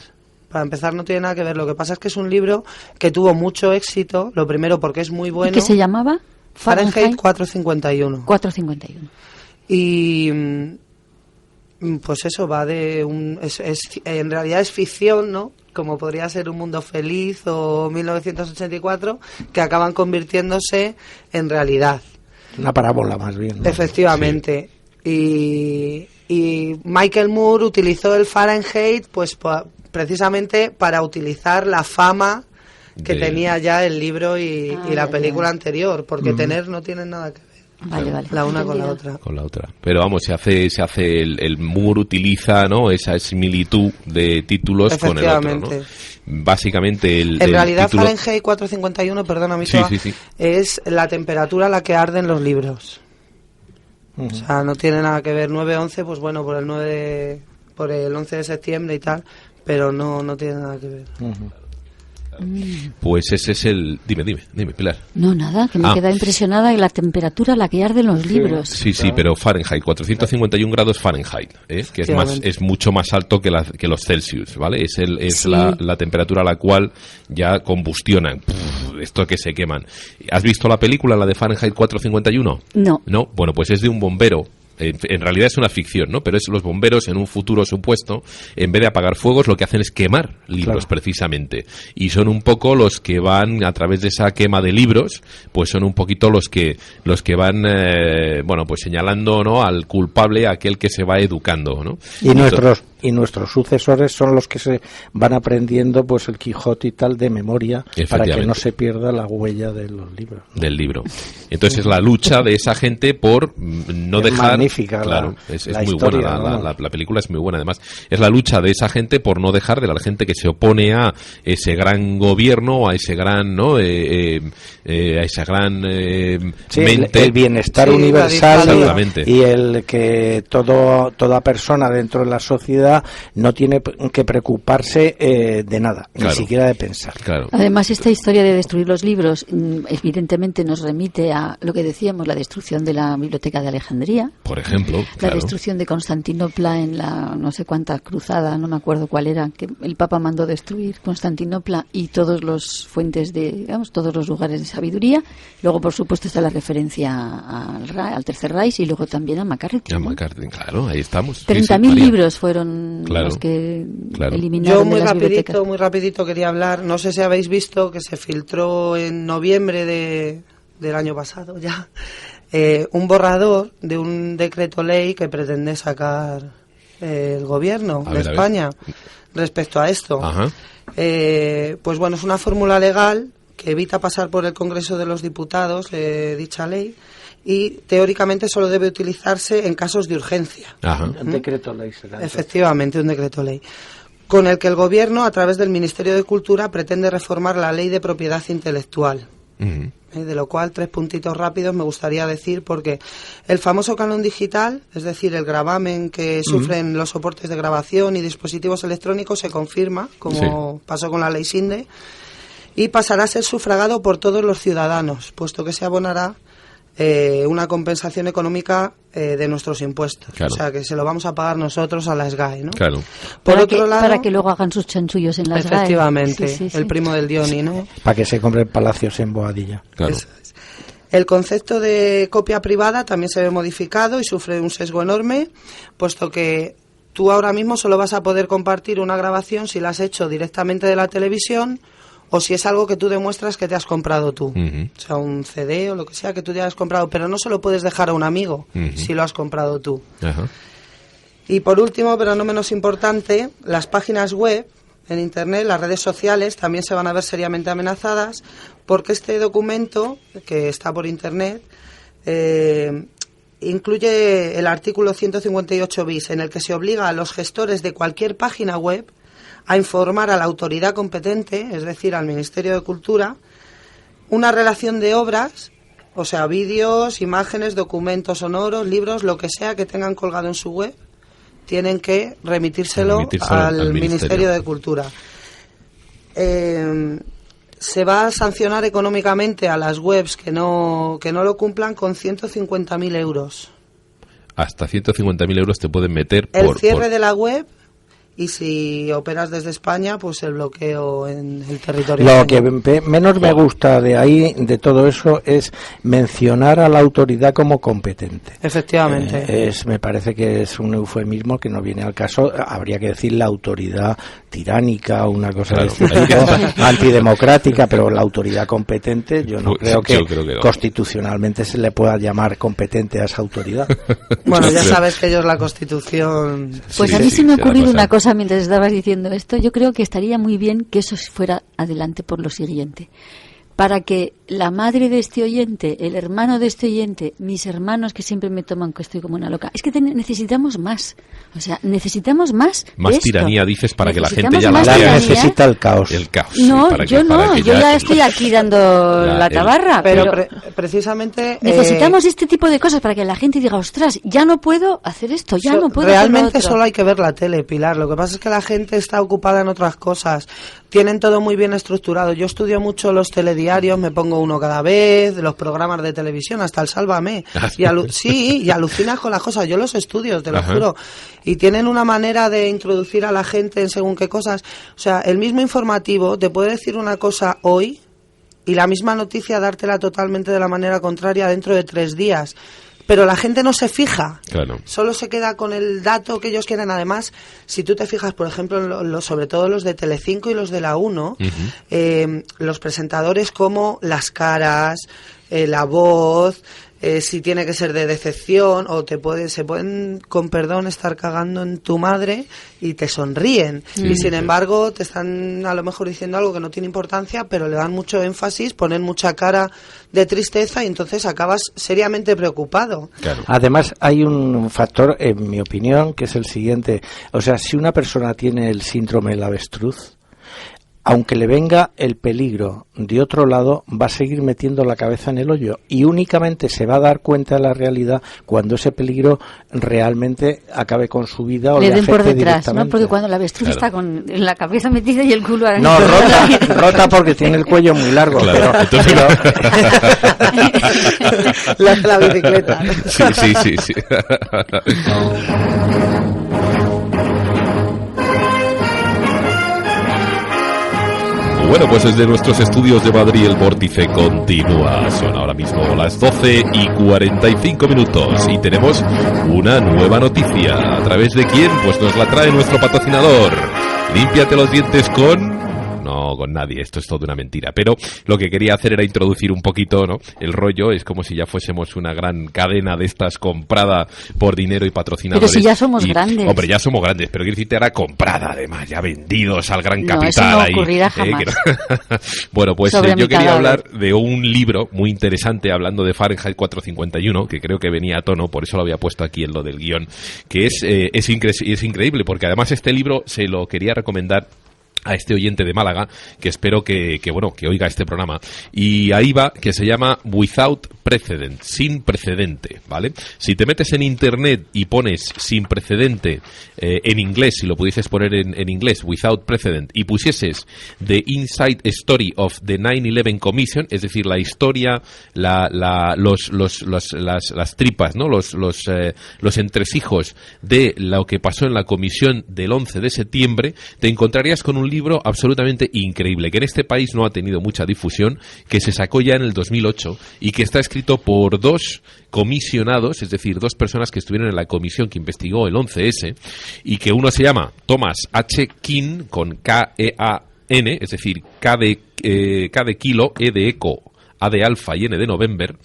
Para empezar, no tiene nada que ver. Lo que pasa es que es un libro que tuvo mucho éxito. Lo primero porque es muy bueno. ¿Y qué se llamaba? Fahrenheit 451. 451. Y pues eso va de en realidad es ficción, ¿no? Como podría ser Un Mundo Feliz o 1984, que acaban convirtiéndose en realidad. Una parábola más bien, ¿no? Efectivamente. Sí. Y Michael Moore utilizó el Fahrenheit pues precisamente para utilizar la fama que tenía ya el libro y la película anterior, porque tener no tienen nada que ver. Vale. La una con la otra. Con la otra. Pero vamos, se hace el Moore utiliza, ¿no? Esa similitud de títulos con el otro, ¿no? Básicamente en realidad título... Fahrenheit 451, perdona, sí. Es la temperatura a la que arden los libros. O sea, no tiene nada que ver 9/11, pues bueno, por el 11 de septiembre y tal, pero no tiene nada que ver. Pues ese es el... Dime, Pilar. No, nada, que me queda impresionada en la temperatura a la que arden los libros. Sí, pero Fahrenheit, 451 grados Fahrenheit, que es mucho más alto que los Celsius, ¿vale? Es la temperatura a la cual ya combustionan, esto que se queman. ¿Has visto la película, la de Fahrenheit 451? No. ¿No? Bueno, pues es de un bombero. En realidad es una ficción, ¿no? Pero es los bomberos en un futuro supuesto, en vez de apagar fuegos, lo que hacen es quemar libros, precisamente. Y son un poco los que van, a través de esa quema de libros, pues son un poquito los que van, pues señalando, ¿no? Al culpable, a aquel que se va educando, ¿no? Y nuestros sucesores son los que se van aprendiendo pues el Quijote y tal de memoria, para que no se pierda la huella de los libros, ¿no? Del libro. Entonces es la lucha de esa gente por no dejar... Magnífica, claro, es muy historia, buena, ¿no? la película es muy buena, además. Es la lucha de esa gente por no dejar, de la gente que se opone a ese gran gobierno, a ese gran, ¿no? A esa gran mente. El bienestar universal y el que toda persona dentro de la sociedad no tiene que preocuparse de nada, ni siquiera de pensar. Claro. Además, esta historia de destruir los libros evidentemente nos remite a lo que decíamos, la destrucción de la Biblioteca de Alejandría, por ejemplo, la destrucción de Constantinopla en la no sé cuánta cruzada, no me acuerdo cuál era, que el Papa mandó destruir Constantinopla y todos los fuentes todos los lugares de sabiduría. Luego, por supuesto, está la referencia al Tercer Reich y luego también a McCarthy. Claro, ahí estamos. 30.000 libros fueron los que eliminaron de las bibliotecas. Yo muy rapidito quería hablar, no sé si habéis visto que se filtró en noviembre del año pasado ya, un borrador de un decreto ley que pretende sacar el gobierno de España respecto a esto. Pues bueno, es una fórmula legal que evita pasar por el Congreso de los Diputados dicha ley, y teóricamente solo debe utilizarse en casos de urgencia. Un decreto ley será. Efectivamente, un decreto ley, con el que el gobierno, a través del Ministerio de Cultura, pretende reformar la ley de propiedad intelectual. De lo cual, 3 puntitos rápidos me gustaría decir, porque el famoso canon digital, es decir, el gravamen que sufren los soportes de grabación y dispositivos electrónicos, se confirma, como pasó con la ley Sinde, y pasará a ser sufragado por todos los ciudadanos, puesto que se abonará una compensación económica de nuestros impuestos. Claro. O sea, que se lo vamos a pagar nosotros a la SGAE, ¿no? Claro. Para que luego hagan sus chanchullos en la SGAE. Efectivamente, Sí. el primo del Dioni, ¿no? Para que se compren palacios en Boadilla. Claro. Eso es. El concepto de copia privada también se ve modificado y sufre un sesgo enorme, puesto que tú ahora mismo solo vas a poder compartir una grabación si la has hecho directamente de la televisión o si es algo que tú demuestras que te has comprado tú. Uh-huh. O sea, un CD o lo que sea que tú te hayas comprado, pero no se lo puedes dejar a un amigo si lo has comprado tú. Ajá. Y por último, pero no menos importante, las páginas web en Internet, las redes sociales, también se van a ver seriamente amenazadas porque este documento, que está por Internet, incluye el artículo 158 bis, en el que se obliga a los gestores de cualquier página web a informar a la autoridad competente, es decir, al Ministerio de Cultura, una relación de obras, o sea, vídeos, imágenes, documentos sonoros, libros, lo que sea que tengan colgado en su web, tienen que remitírselo al Ministerio de Cultura. Se va a sancionar económicamente a las webs que no lo cumplan con 150.000 euros. Hasta 150.000 euros te pueden meter el cierre de la web, y si operas desde España, pues el bloqueo en el territorio Lo español. que menos me gusta de ahí, de todo eso, es mencionar a la autoridad como competente. Efectivamente. Me parece que es un eufemismo que no viene al caso. Habría que decir la autoridad tiránica o una cosa de este tipo, antidemocrática, pero la autoridad competente, yo no creo que constitucionalmente se le pueda llamar competente a esa autoridad. Bueno, ya sabes que ellos la Constitución... Pues a mí se me ha ocurrido una cosa mientras estabas diciendo esto. Yo creo que estaría muy bien que eso fuera adelante por lo siguiente. Para que la madre de este oyente, el hermano de este oyente, mis hermanos que siempre me toman que estoy como una loca, es que necesitamos más. O sea, necesitamos más. Más tiranía, dices, para que la gente ya la vea. Necesita el caos. El caos. No, sí, yo no. Yo ya estoy aquí dando la tabarra. Pero precisamente... necesitamos este tipo de cosas para que la gente diga, ostras, ya no puedo hacer esto, ya no puedo realmente hacer lo otro. Solo hay que ver la tele, Pilar. Lo que pasa es que la gente está ocupada en otras cosas. Tienen todo muy bien estructurado. Yo estudio mucho los telediarios, me pongo uno cada vez, los programas de televisión, hasta el Sálvame. Y alucinas con las cosas. Yo los estudio, te lo juro. Y tienen una manera de introducir a la gente en según qué cosas. O sea, el mismo informativo te puede decir una cosa hoy y la misma noticia dártela totalmente de la manera contraria dentro de 3 días. Pero la gente no se fija, solo se queda con el dato que ellos quieren. Además, si tú te fijas, por ejemplo, sobre todo los de Telecinco y los de la 1, los presentadores como las caras, la voz, si tiene que ser de decepción o se pueden, con perdón, estar cagando en tu madre y te sonríen. Y sin embargo te están a lo mejor diciendo algo que no tiene importancia, pero le dan mucho énfasis, ponen mucha cara de tristeza y entonces acabas seriamente preocupado. Claro. Además hay un factor, en mi opinión, que es el siguiente. O sea, si una persona tiene el síndrome del avestruz, aunque le venga el peligro de otro lado, va a seguir metiendo la cabeza en el hoyo y únicamente se va a dar cuenta de la realidad cuando ese peligro realmente acabe con su vida o le afecte por detrás, directamente. ¿no? Porque cuando la avestruz está con la cabeza metida y el culo... No, rota porque tiene el cuello muy largo. Claro. La bicicleta. Sí. Bueno, pues desde nuestros estudios de Madrid el vórtice continúa. Son ahora mismo las 12:45 minutos y tenemos una nueva noticia. ¿A través de quién? Pues nos la trae nuestro patrocinador. Límpiate los dientes con... No, con nadie, esto es todo una mentira. Pero lo que quería hacer era introducir un poquito, ¿no? El rollo es como si ya fuésemos una gran cadena de estas comprada por dinero y patrocinadores. Pero si ya somos grandes. Hombre, ya somos grandes, pero quiero decirte, era comprada además, ya vendidos al gran capital. Eso no ahí, ocurrirá jamás. Bueno, pues yo quería hablar de un libro muy interesante, hablando de Fahrenheit 451, que creo que venía a tono, por eso lo había puesto aquí en lo del guión, que es increíble, porque además este libro se lo quería recomendar a este oyente de Málaga, que espero que oiga este programa. Y ahí va, que se llama Without Precedent, sin precedente, ¿vale? Si te metes en internet y pones sin precedente en inglés, si lo pudieses poner en inglés, Without Precedent, y pusieses The Inside Story of the 9/11 Commission, es decir, la historia, las tripas, ¿no? Los entresijos de lo que pasó en la comisión del 11 de septiembre, te encontrarías con un libro absolutamente increíble, que en este país no ha tenido mucha difusión, que se sacó ya en el 2008 y que está escrito por 2 comisionados, es decir, 2 personas que estuvieron en la comisión que investigó el 11S, y que uno se llama Thomas H. Keane, con K-E-A-N, es decir, K de kilo, E de eco, A de alfa y N de November,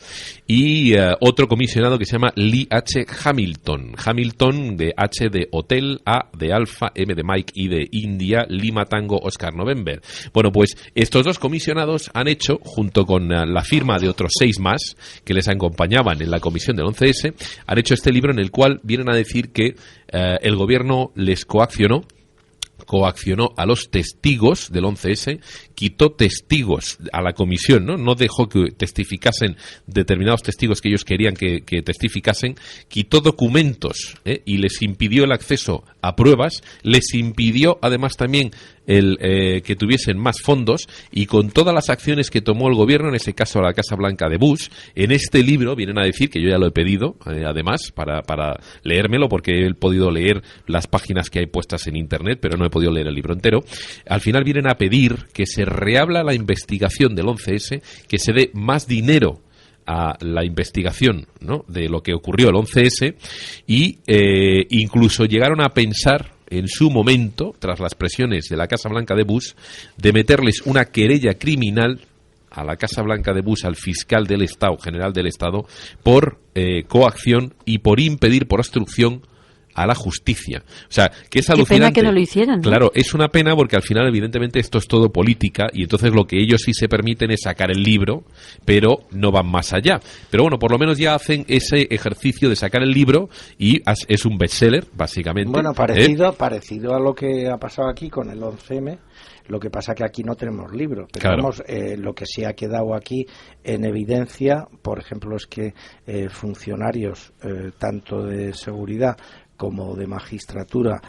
y otro comisionado que se llama Lee H. Hamilton de H de hotel, A de alfa, M de Mike, I de India, Lima Tango Oscar November. Bueno, pues estos 2 comisionados han hecho, junto con la firma de otros 6 más que les acompañaban en la comisión del 11S, han hecho este libro en el cual vienen a decir que el gobierno les coaccionó a los testigos del 11S, quitó testigos a la comisión, no dejó que testificasen determinados testigos que ellos querían que testificasen, quitó documentos y les impidió el acceso a pruebas, les impidió además también que tuviesen más fondos, y con todas las acciones que tomó el gobierno, en ese caso la Casa Blanca de Bush, en este libro vienen a decir, que yo ya lo he pedido además para leérmelo, porque he podido leer las páginas que hay puestas en internet, pero no he podido leer el libro entero. Al final vienen a pedir que se reabra la investigación del 11S, que se dé más dinero a la investigación, ¿no?, de lo que ocurrió el 11S, y incluso llegaron a pensar en su momento, tras las presiones de la Casa Blanca de Bush, de meterles una querella criminal a la Casa Blanca de Bush, al fiscal del Estado, general del Estado, por coacción y por impedir, por obstrucción a la justicia. O sea, que es alucinante. Qué pena que no lo hicieran, ¿no? Claro, es una pena porque al final, evidentemente, esto es todo política, y entonces lo que ellos sí se permiten es sacar el libro, pero no van más allá. Pero bueno, por lo menos ya hacen ese ejercicio de sacar el libro, y es un bestseller, básicamente. Bueno, parecido a lo que ha pasado aquí con el 11M. Lo que pasa que aquí no tenemos libro, pero claro. Vamos, lo que sí ha quedado aquí en evidencia, por ejemplo, es que funcionarios tanto de seguridad como de magistratura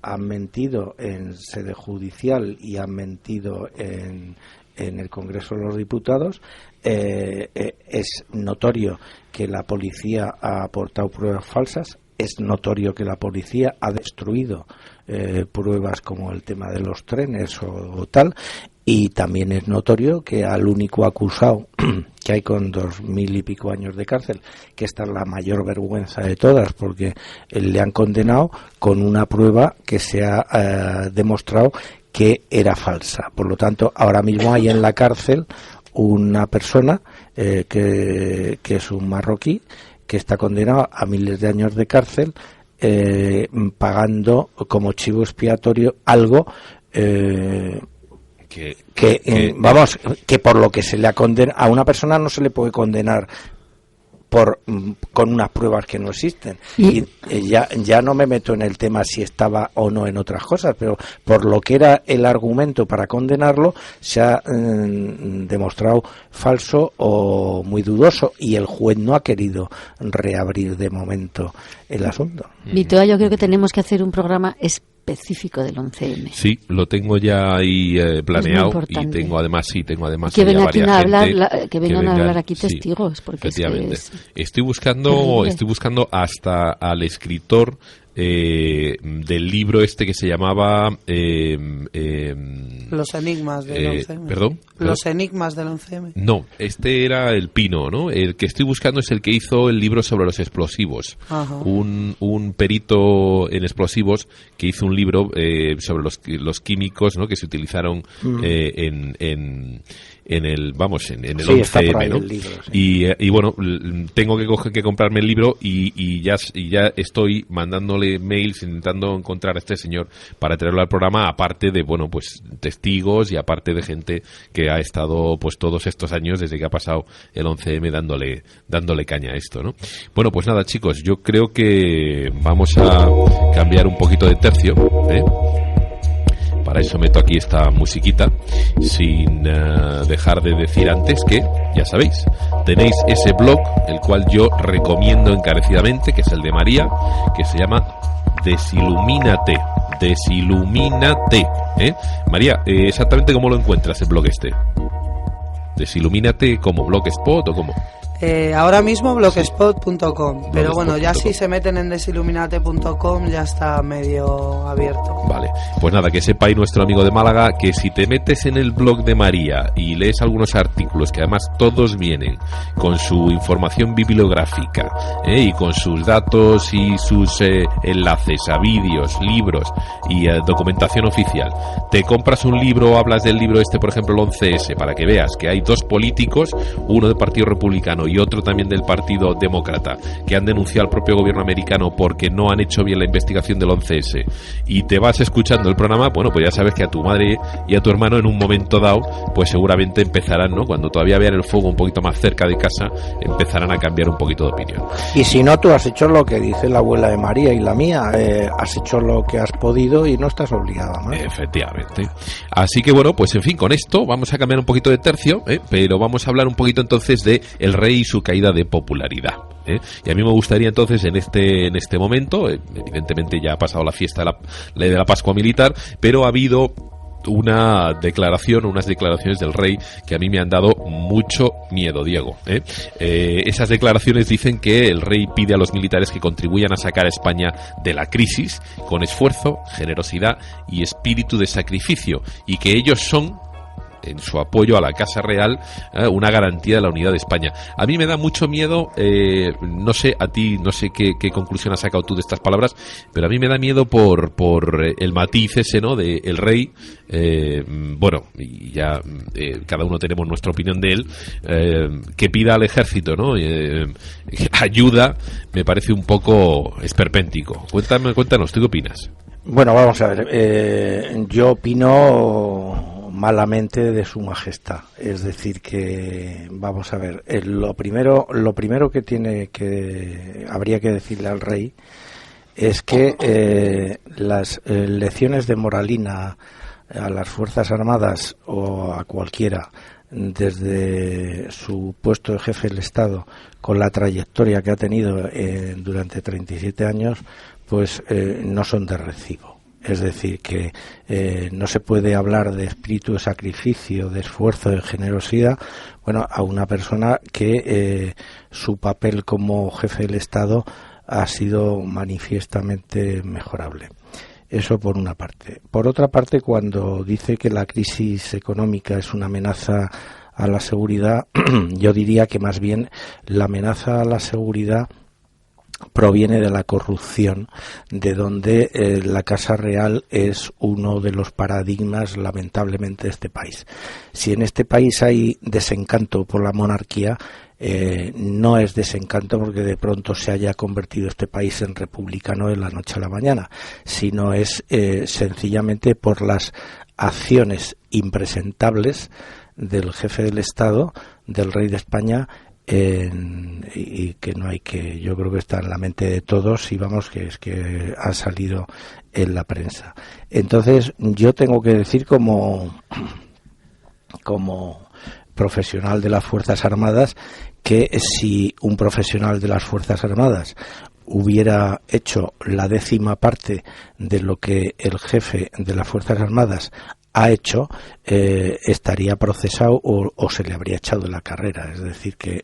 han mentido en sede judicial y han mentido en el Congreso de los Diputados. Es notorio que la policía ha aportado pruebas falsas. Es notorio que la policía ha destruido pruebas como el tema de los trenes o tal, y también es notorio que al único acusado que hay con 2000 y pico años de cárcel, que esta es la mayor vergüenza de todas, porque le han condenado con una prueba que se ha demostrado que era falsa. Por lo tanto, ahora mismo hay en la cárcel una persona que es un marroquí, que está condenado a miles de años de cárcel, pagando como chivo expiatorio algo que por lo que se le ha condenado a una persona no se le puede condenar con unas pruebas que no existen. Y ya no me meto en el tema si estaba o no en otras cosas, pero por lo que era el argumento para condenarlo se ha demostrado falso o muy dudoso, y el juez no ha querido reabrir de momento el asunto. Vitoa, yo creo que tenemos que hacer un programa específico del 11M. Sí, lo tengo ya ahí planeado, y tengo además que vengan aquí a hablar, que vengan a hablar aquí testigos, sí, porque efectivamente. Estoy buscando hasta al escritor del libro este que se llamaba Los enigmas del 11M. ¿Perdón? Los enigmas del 11M. No, este era el Pino, ¿no? El que estoy buscando es el que hizo el libro sobre los explosivos. Ajá. Un perito en explosivos que hizo un libro sobre los químicos, ¿no?, que se utilizaron en el 11M, ¿no? Libro, sí. Y bueno, tengo que comprarme el libro, y ya estoy mandándole mails intentando encontrar a este señor para traerlo al programa, aparte de, bueno, pues testigos, y aparte de gente que ha estado pues todos estos años desde que ha pasado el 11M dándole caña a esto, ¿no? Bueno, pues nada, chicos, yo creo que vamos a cambiar un poquito de tercio, Para eso meto aquí esta musiquita, sin dejar de decir antes que, ya sabéis, tenéis ese blog, el cual yo recomiendo encarecidamente, que es el de María, que se llama Desilumínate. Desilumínate, ¿eh? María, exactamente cómo lo encuentras el blog este. Desilumínate, ¿como Blogspot o cómo? Ahora mismo blogspot.com, pero bueno, ya si se meten en desiluminate.com ya está medio abierto. Vale, pues nada, que sepáis nuestro amigo de Málaga que si te metes en el blog de María y lees algunos artículos, que además todos vienen con su información bibliográfica y con sus datos y sus enlaces a vídeos, libros y documentación oficial, te compras un libro o hablas del libro este, por ejemplo el 11S, para que veas que hay dos políticos, uno del Partido Republicano y otro también del Partido Demócrata, que han denunciado al propio gobierno americano porque no han hecho bien la investigación del 11S, y te vas escuchando el programa, bueno, pues ya sabes que a tu madre y a tu hermano en un momento dado, pues seguramente empezarán, ¿no? Cuando todavía vean el fuego un poquito más cerca de casa, empezarán a cambiar un poquito de opinión. Y si no, tú has hecho lo que dice la abuela de María y la mía, has hecho lo que has podido y no estás obligada, ¿no? Efectivamente. Así que bueno, pues en fin, con esto vamos a cambiar un poquito de tercio, pero vamos a hablar un poquito entonces de el rey y su caída de popularidad. Y a mí me gustaría entonces en este momento, evidentemente ya ha pasado la fiesta de la Pascua Militar, pero ha habido unas declaraciones del rey que a mí me han dado mucho miedo, Diego. Esas declaraciones dicen que el rey pide a los militares que contribuyan a sacar a España de la crisis con esfuerzo, generosidad y espíritu de sacrificio, y que ellos son, en su apoyo a la Casa Real, una garantía de la unidad de España. A mí me da mucho miedo, no sé, a ti, no sé qué conclusión has sacado tú de estas palabras, pero a mí me da miedo por el matiz ese, ¿no?, de el rey, bueno, y ya cada uno tenemos nuestra opinión de él, que pida al ejército, ¿no?, ayuda, me parece un poco esperpéntico. Cuéntanos, ¿tú qué opinas? Bueno, vamos a ver, yo opino malamente de su majestad, es decir que, vamos a ver, lo primero que habría que decirle al rey es que las lecciones de moralina a las Fuerzas Armadas o a cualquiera desde su puesto de jefe del Estado, con la trayectoria que ha tenido durante 37 años, pues no son de recibo. Es decir, que no se puede hablar de espíritu de sacrificio, de esfuerzo, de generosidad, bueno, a una persona que su papel como jefe del Estado ha sido manifiestamente mejorable. Eso por una parte. Por otra parte, cuando dice que la crisis económica es una amenaza a la seguridad, yo diría que más bien la amenaza a la seguridad proviene de la corrupción, de donde la Casa Real es uno de los paradigmas, lamentablemente, de este país. Si en este país hay desencanto por la monarquía, no es desencanto porque de pronto se haya convertido este país en republicano de la noche a la mañana, sino es sencillamente por las acciones impresentables del jefe del Estado, del rey de España, y que no hay que, yo creo que está en la mente de todos, y vamos, que es que ha salido en la prensa. Entonces yo tengo que decir como profesional de las Fuerzas Armadas que si un profesional de las Fuerzas Armadas hubiera hecho la 10ª parte de lo que el jefe de las Fuerzas Armadas ha hecho, estaría procesado o se le habría echado de la carrera. Es decir, que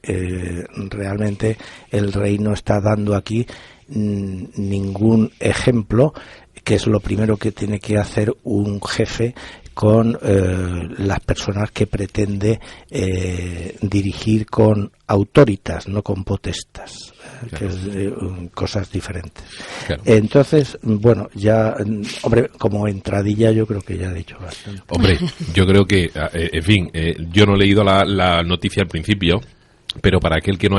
realmente el rey no está dando aquí ningún ejemplo, que es lo primero que tiene que hacer un jefe con las personas que pretende dirigir con autoritas, no con potestas, claro, que es cosas diferentes. Claro. Entonces, bueno, ya, hombre, como entradilla yo creo que ya he dicho bastante. Hombre, yo creo que, en fin, yo no he leído la noticia al principio, pero para aquel que no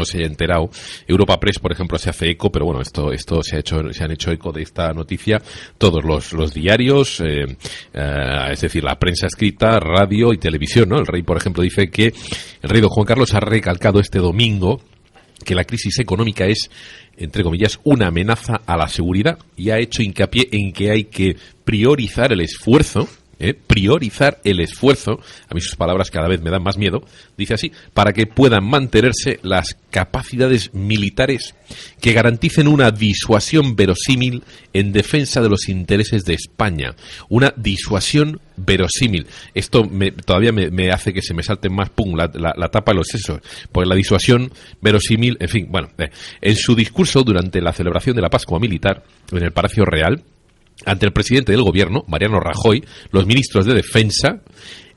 se haya enterado, Europa Press, por ejemplo, se hace eco, pero bueno, esto se han hecho eco de esta noticia todos los diarios, es decir, la prensa escrita, radio y televisión, ¿no? El rey, por ejemplo, dice que el rey don Juan Carlos ha recalcado este domingo que la crisis económica es, entre comillas, una amenaza a la seguridad, y ha hecho hincapié en que hay que priorizar el esfuerzo, a mí sus palabras cada vez me dan más miedo, dice así, para que puedan mantenerse las capacidades militares que garanticen una disuasión verosímil en defensa de los intereses de España. Una disuasión verosímil. Esto todavía me hace que se me salte más la tapa de los sesos, porque la disuasión verosímil, en fin, bueno, en su discurso durante la celebración de la Pascua Militar en el Palacio Real, ante el presidente del gobierno, Mariano Rajoy, los ministros de Defensa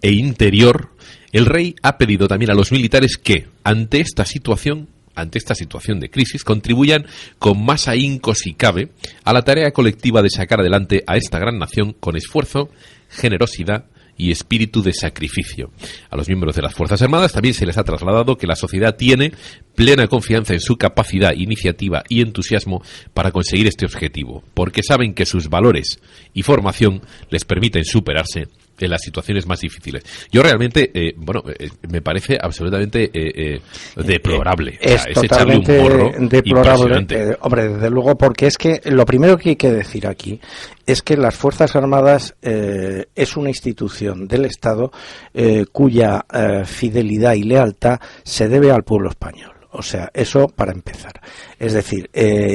e Interior, el rey ha pedido también a los militares que, ante esta situación de crisis, contribuyan con más ahínco, si cabe, a la tarea colectiva de sacar adelante a esta gran nación con esfuerzo, generosidad y espíritu de sacrificio. A los miembros de las Fuerzas Armadas también se les ha trasladado que la sociedad tiene plena confianza en su capacidad, iniciativa y entusiasmo para conseguir este objetivo, porque saben que sus valores y formación les permiten superarse en las situaciones más difíciles. Yo realmente, me parece absolutamente deplorable. Es totalmente deplorable. Hombre, desde luego, porque es que lo primero que hay que decir aquí es que las Fuerzas Armadas es una institución del Estado cuya fidelidad y lealtad se debe al pueblo español. O sea, eso para empezar. Es decir,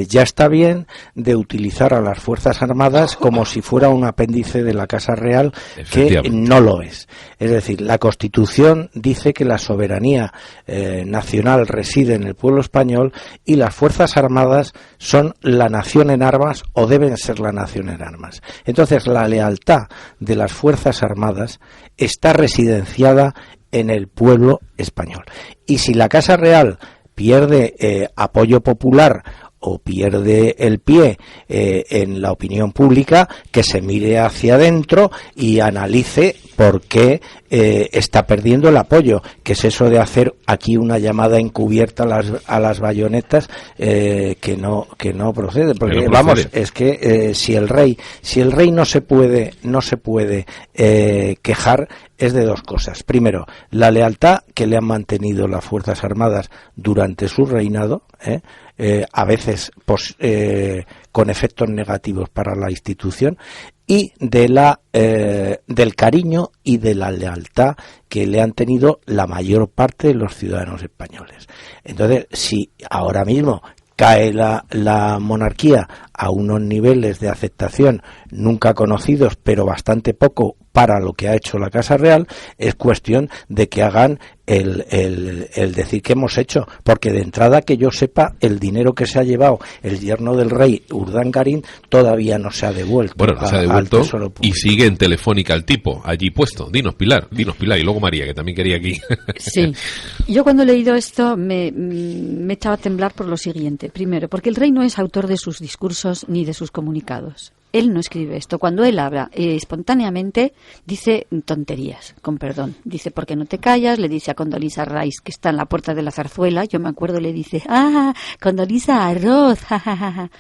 ya está bien de utilizar a las Fuerzas Armadas como si fuera un apéndice de la Casa Real, que no lo es. Es decir, la Constitución dice que la soberanía nacional reside en el pueblo español y las Fuerzas Armadas son la nación en armas o deben ser la nación en armas. Entonces, la lealtad de las Fuerzas Armadas está residenciada en el pueblo español. Y si la Casa Real pierde apoyo popular o pierde el pie en la opinión pública, que se mire hacia adentro y analice por qué está perdiendo el apoyo, que es eso de hacer aquí una llamada encubierta a las bayonetas, que no procede, porque vamos, es que si el rey no se puede quejar, es de dos cosas. Primero, la lealtad que le han mantenido las Fuerzas Armadas durante su reinado, a veces con efectos negativos para la institución, y del cariño y de la lealtad que le han tenido la mayor parte de los ciudadanos españoles. Entonces, si ahora mismo cae la monarquía a unos niveles de aceptación nunca conocidos, pero bastante poco para lo que ha hecho la Casa Real, es cuestión de que hagan el decir que hemos hecho, porque de entrada, que yo sepa, el dinero que se ha llevado el yerno del rey, Urdangarín, todavía no se ha devuelto. Bueno, no se ha devuelto y sigue en Telefónica el tipo, allí puesto. Dinos Pilar, y luego María, que también quería aquí. Sí, yo cuando he leído esto me echaba a temblar por lo siguiente. Primero, porque el rey no es autor de sus discursos ni de sus comunicados. Él no escribe esto. Cuando él habla espontáneamente, dice tonterías, con perdón. Dice, ¿por qué no te callas? Le dice a Condoleezza Rice, que está en la puerta de la zarzuela. Yo me acuerdo, le dice, Condoleezza Arroz, jajaja.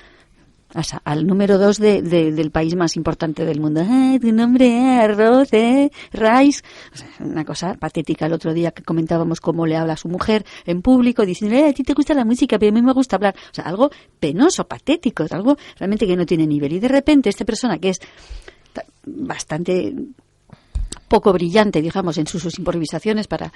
O sea, al número 2 del país más importante del mundo. Tu nombre es Arroz, Rice. O sea, una cosa patética. El otro día que comentábamos cómo le habla a su mujer en público, diciendo, a ti te gusta la música, pero a mí me gusta hablar. O sea, algo penoso, patético, algo realmente que no tiene nivel. Y de repente esta persona, que es bastante poco brillante, digamos, en sus improvisaciones para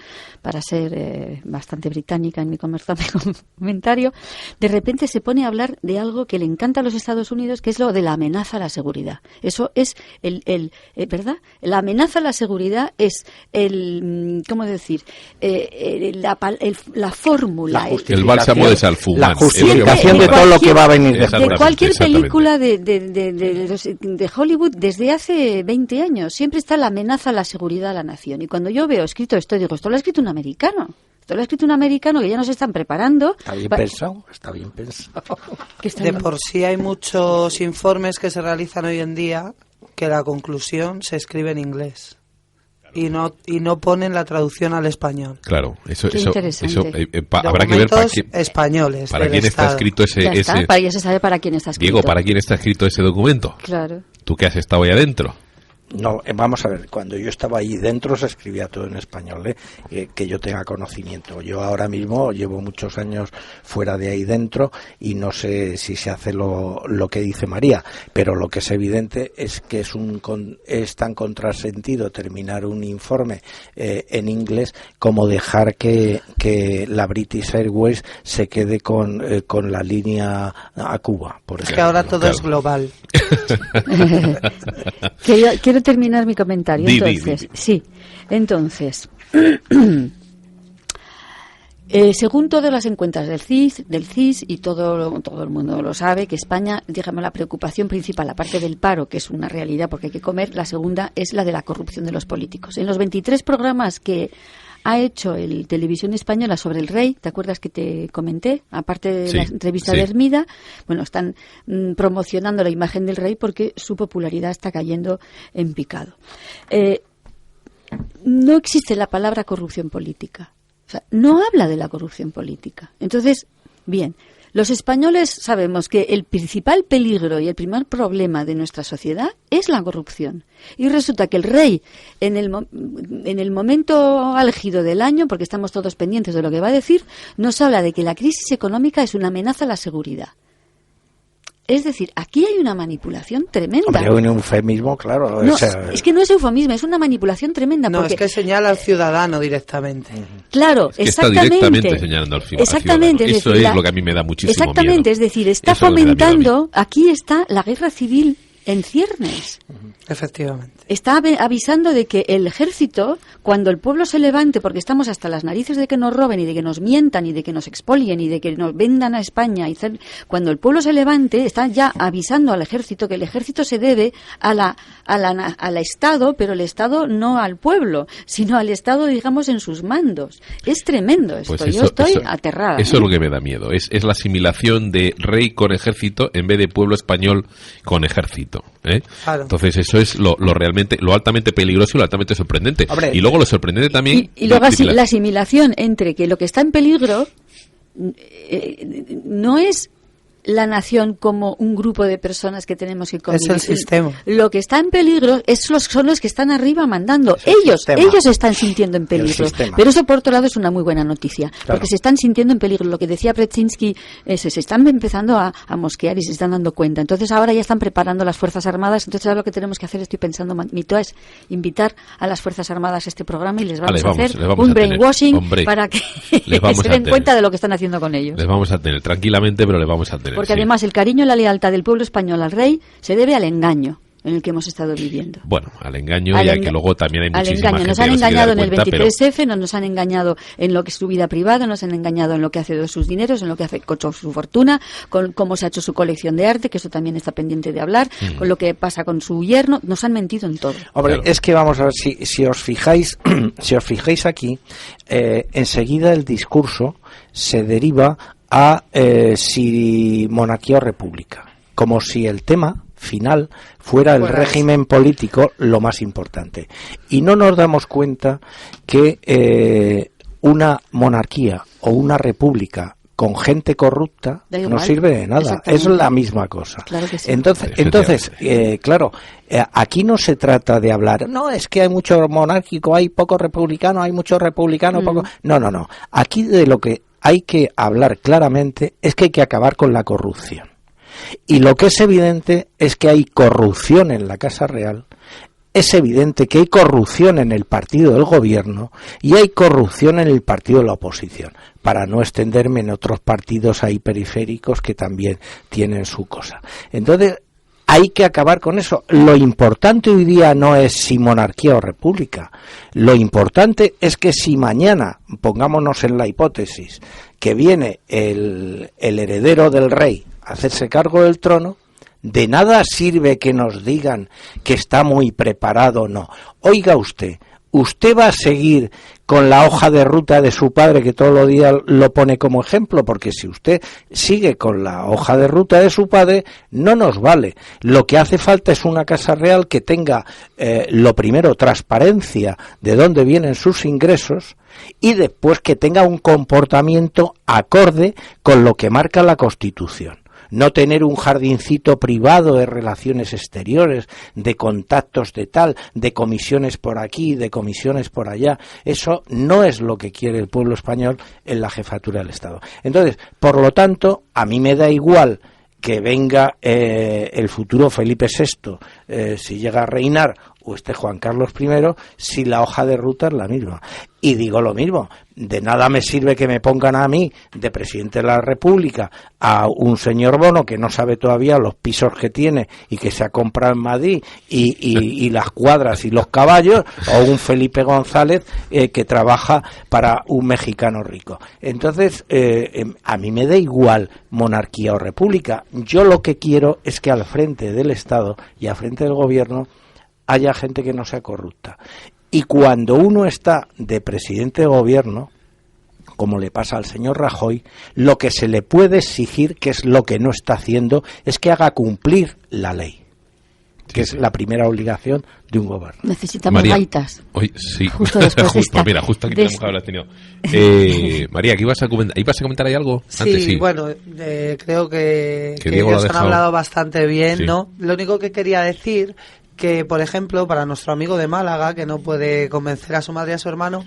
ser bastante británica en mi comentario, de repente se pone a hablar de algo que le encanta a los Estados Unidos, que es lo de la amenaza a la seguridad. Eso es ¿verdad? La amenaza a la seguridad es ¿cómo decir? La fórmula. El bálsamo de Salfumán. La justificación de todo lo que va a venir después. De cualquier película de Hollywood desde hace 20 años. Siempre está la amenaza a la seguridad a la nación. Y cuando yo veo escrito esto, digo, esto lo ha escrito un americano. Esto lo ha escrito un americano, que ya nos están preparando. Está bien pensado. De por sí hay muchos informes que se realizan hoy en día que la conclusión se escribe en inglés. Y no ponen la traducción al español. Claro, eso habrá que ver para quién, españoles. Para quién está escrito ese. Ya se sabe para quién está escrito. Diego, ¿para quién está escrito ese documento? Claro. Tú que has estado ahí adentro. No, vamos a ver, cuando yo estaba ahí dentro se escribía todo en español, que yo tenga conocimiento. Yo ahora mismo llevo muchos años fuera de ahí dentro y no sé si se hace lo que dice María, pero lo que es evidente es que es tan contrasentido terminar un informe en inglés como dejar que la British Airways se quede con la línea a Cuba, por ejemplo. Es que ahora todo es global. Quiero terminar mi comentario. Sí. Entonces, según todas las encuestas del CIS y todo el mundo lo sabe, que España, digamos, la preocupación principal, aparte del paro, que es una realidad porque hay que comer, la segunda es la de la corrupción de los políticos. En los 23 programas que ha hecho el Televisión Española sobre el rey, ¿te acuerdas que te comenté? Aparte de la entrevista de Hermida, bueno, están promocionando la imagen del rey porque su popularidad está cayendo en picado. No existe la palabra corrupción política. O sea, no habla de la corrupción política. Entonces, bien, los españoles sabemos que el principal peligro y el primer problema de nuestra sociedad es la corrupción. Y resulta que el rey, en el momento álgido del año, porque estamos todos pendientes de lo que va a decir, nos habla de que la crisis económica es una amenaza a la seguridad. Es decir, aquí hay una manipulación tremenda. Hombre, un eufemismo, claro. No, es que no es eufemismo, es una manipulación tremenda. No, porque es que señala al ciudadano directamente. Claro, es que exactamente. Está directamente señalando al ciudadano. Exactamente. Eso es lo que a mí me da muchísimo exactamente, miedo. Es decir, está fomentando, aquí está la guerra civil en ciernes. Efectivamente. Está avisando de que el ejército, cuando el pueblo se levante, porque estamos hasta las narices de que nos roben y de que nos mientan y de que nos expolien y de que nos vendan a España, cuando el pueblo se levante, está ya avisando al ejército que el ejército se debe al Estado, pero el Estado no al pueblo, sino al Estado, digamos, en sus mandos. Es tremendo esto. Pues yo estoy aterrada. Eso es lo que me da miedo. Es la asimilación de rey con ejército en vez de pueblo español con ejército. Claro. Entonces eso es lo altamente peligroso y lo altamente sorprendente. Hombre, y luego lo sorprendente también... Y luego la asimilación entre que lo que está en peligro no es la nación como un grupo de personas que tenemos que convivir. Es el sistema. Lo que está en peligro son los que están arriba mandando. Ellos se están sintiendo en peligro. Pero eso, por otro lado, es una muy buena noticia. Claro. Porque se están sintiendo en peligro. Lo que decía Brzezinski, se están empezando a mosquear y se están dando cuenta. Entonces, ahora ya están preparando las Fuerzas Armadas. Entonces, ahora lo que tenemos que hacer, estoy pensando, Mito, es invitar a las Fuerzas Armadas a este programa y les vamos a hacer un brainwashing para que se den cuenta de lo que están haciendo con ellos. Les vamos a tener tranquilamente, pero les vamos a tener. Porque además el cariño y la lealtad del pueblo español al rey se debe al engaño en el que hemos estado viviendo. Bueno, al engaño y a que luego también hay muchísima gente. Nos han engañado en el 23F, nos han engañado en lo que es su vida privada, nos han engañado en lo que hace de sus dineros, en lo que hace con su fortuna, con cómo se ha hecho su colección de arte, que eso también está pendiente de hablar, con lo que pasa con su yerno, nos han mentido en todo. Hombre, claro. Es que vamos a ver, si os fijáis aquí, enseguida el discurso se deriva a si monarquía o república, como si el tema final fuera el régimen político lo más importante. Y no nos damos cuenta que una monarquía o una república con gente corrupta no sirve de nada. Es la misma cosa. Claro que sí. Entonces, claro, aquí no se trata de hablar, no, es que hay mucho monárquico, hay poco republicano, hay mucho republicano, poco... No. Aquí de lo que hay que hablar claramente es que hay que acabar con la corrupción. Y lo que es evidente es que hay corrupción en la Casa Real, es evidente que hay corrupción en el partido del gobierno y hay corrupción en el partido de la oposición, para no extenderme en otros partidos ahí periféricos que también tienen su cosa. Entonces, hay que acabar con eso. Lo importante hoy día no es si monarquía o república. Lo importante es que si mañana, pongámonos en la hipótesis, que viene el heredero del rey a hacerse cargo del trono, de nada sirve que nos digan que está muy preparado o no. Oiga usted va a seguir con la hoja de ruta de su padre, que todos los días lo pone como ejemplo, porque si usted sigue con la hoja de ruta de su padre, no nos vale. Lo que hace falta es una Casa Real que tenga, lo primero, transparencia de dónde vienen sus ingresos, y después que tenga un comportamiento acorde con lo que marca la Constitución. no tener un jardincito privado de relaciones exteriores, de contactos de tal, de comisiones por aquí, de comisiones por allá. Eso no es lo que quiere el pueblo español en la jefatura del Estado. Entonces, por lo tanto, a mí me da igual que venga el futuro Felipe VI, si llega a reinar, o este Juan Carlos I, si la hoja de ruta es la misma. Y digo lo mismo, de nada me sirve que me pongan a mí de presidente de la República a un señor Bono que no sabe todavía los pisos que tiene y que se ha comprado en Madrid y las cuadras y los caballos, o un Felipe González que trabaja para un mexicano rico. Entonces, a mí me da igual monarquía o república. Yo lo que quiero es que al frente del Estado y al frente del gobierno haya gente que no sea corrupta. Y cuando uno está de presidente de gobierno, como le pasa al señor Rajoy, lo que se le puede exigir, que es lo que no está haciendo, es que haga cumplir la ley, que es la primera obligación de un gobierno. Necesitamos gaitas. Hoy sí, justo después mira, justo aquí tenemos que hablar tenido. María, ¿qué ibas a comentar ahí algo? Sí, antes, sí. Bueno, creo que ellos han hablado bastante bien, sí. ¿No? Lo único que quería decir que, por ejemplo, para nuestro amigo de Málaga, que no puede convencer a su madre y a su hermano,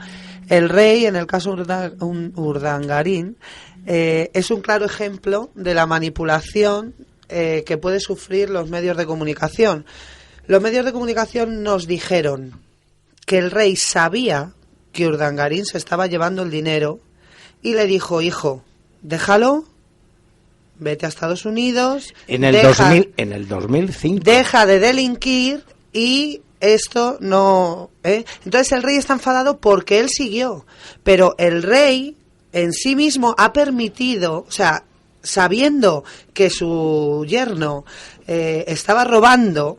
el rey, en el caso de Urdangarín, es un claro ejemplo de la manipulación que puede sufrir los medios de comunicación. Los medios de comunicación nos dijeron que el rey sabía que Urdangarín se estaba llevando el dinero y le dijo: hijo, déjalo, vete a Estados Unidos. En el 2005. Deja de delinquir y esto no... Entonces el rey está enfadado porque él siguió. Pero el rey en sí mismo ha permitido, o sea, sabiendo que su yerno estaba robando...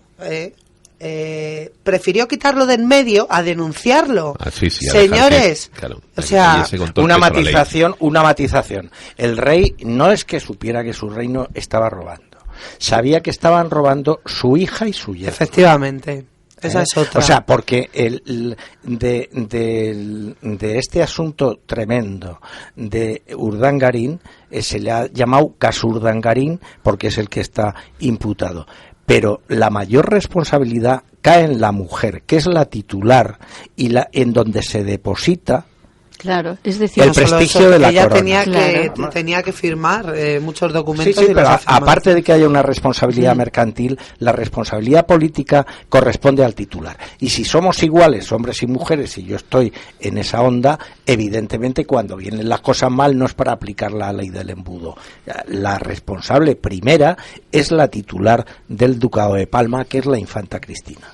prefirió quitarlo de en medio a denunciarlo. Sí, señores, claro, o sea, una matización. El rey no es que supiera que su reino estaba robando, sabía que estaban robando su hija y su yerno. Efectivamente, esa es otra. O sea, porque de este asunto tremendo de Urdangarín se le ha llamado caso Urdangarín porque es el que está imputado. Pero la mayor responsabilidad cae en la mujer, que es la titular y en donde se deposita, claro, es decir, el prestigio de la ella corona. tenía que firmar muchos documentos. Sí, pero aparte de que haya una responsabilidad mercantil, la responsabilidad política corresponde al titular. Y si somos iguales, hombres y mujeres, y yo estoy en esa onda, evidentemente cuando vienen las cosas mal no es para aplicar la ley del embudo. La responsable primera es la titular del Ducado de Palma, que es la infanta Cristina.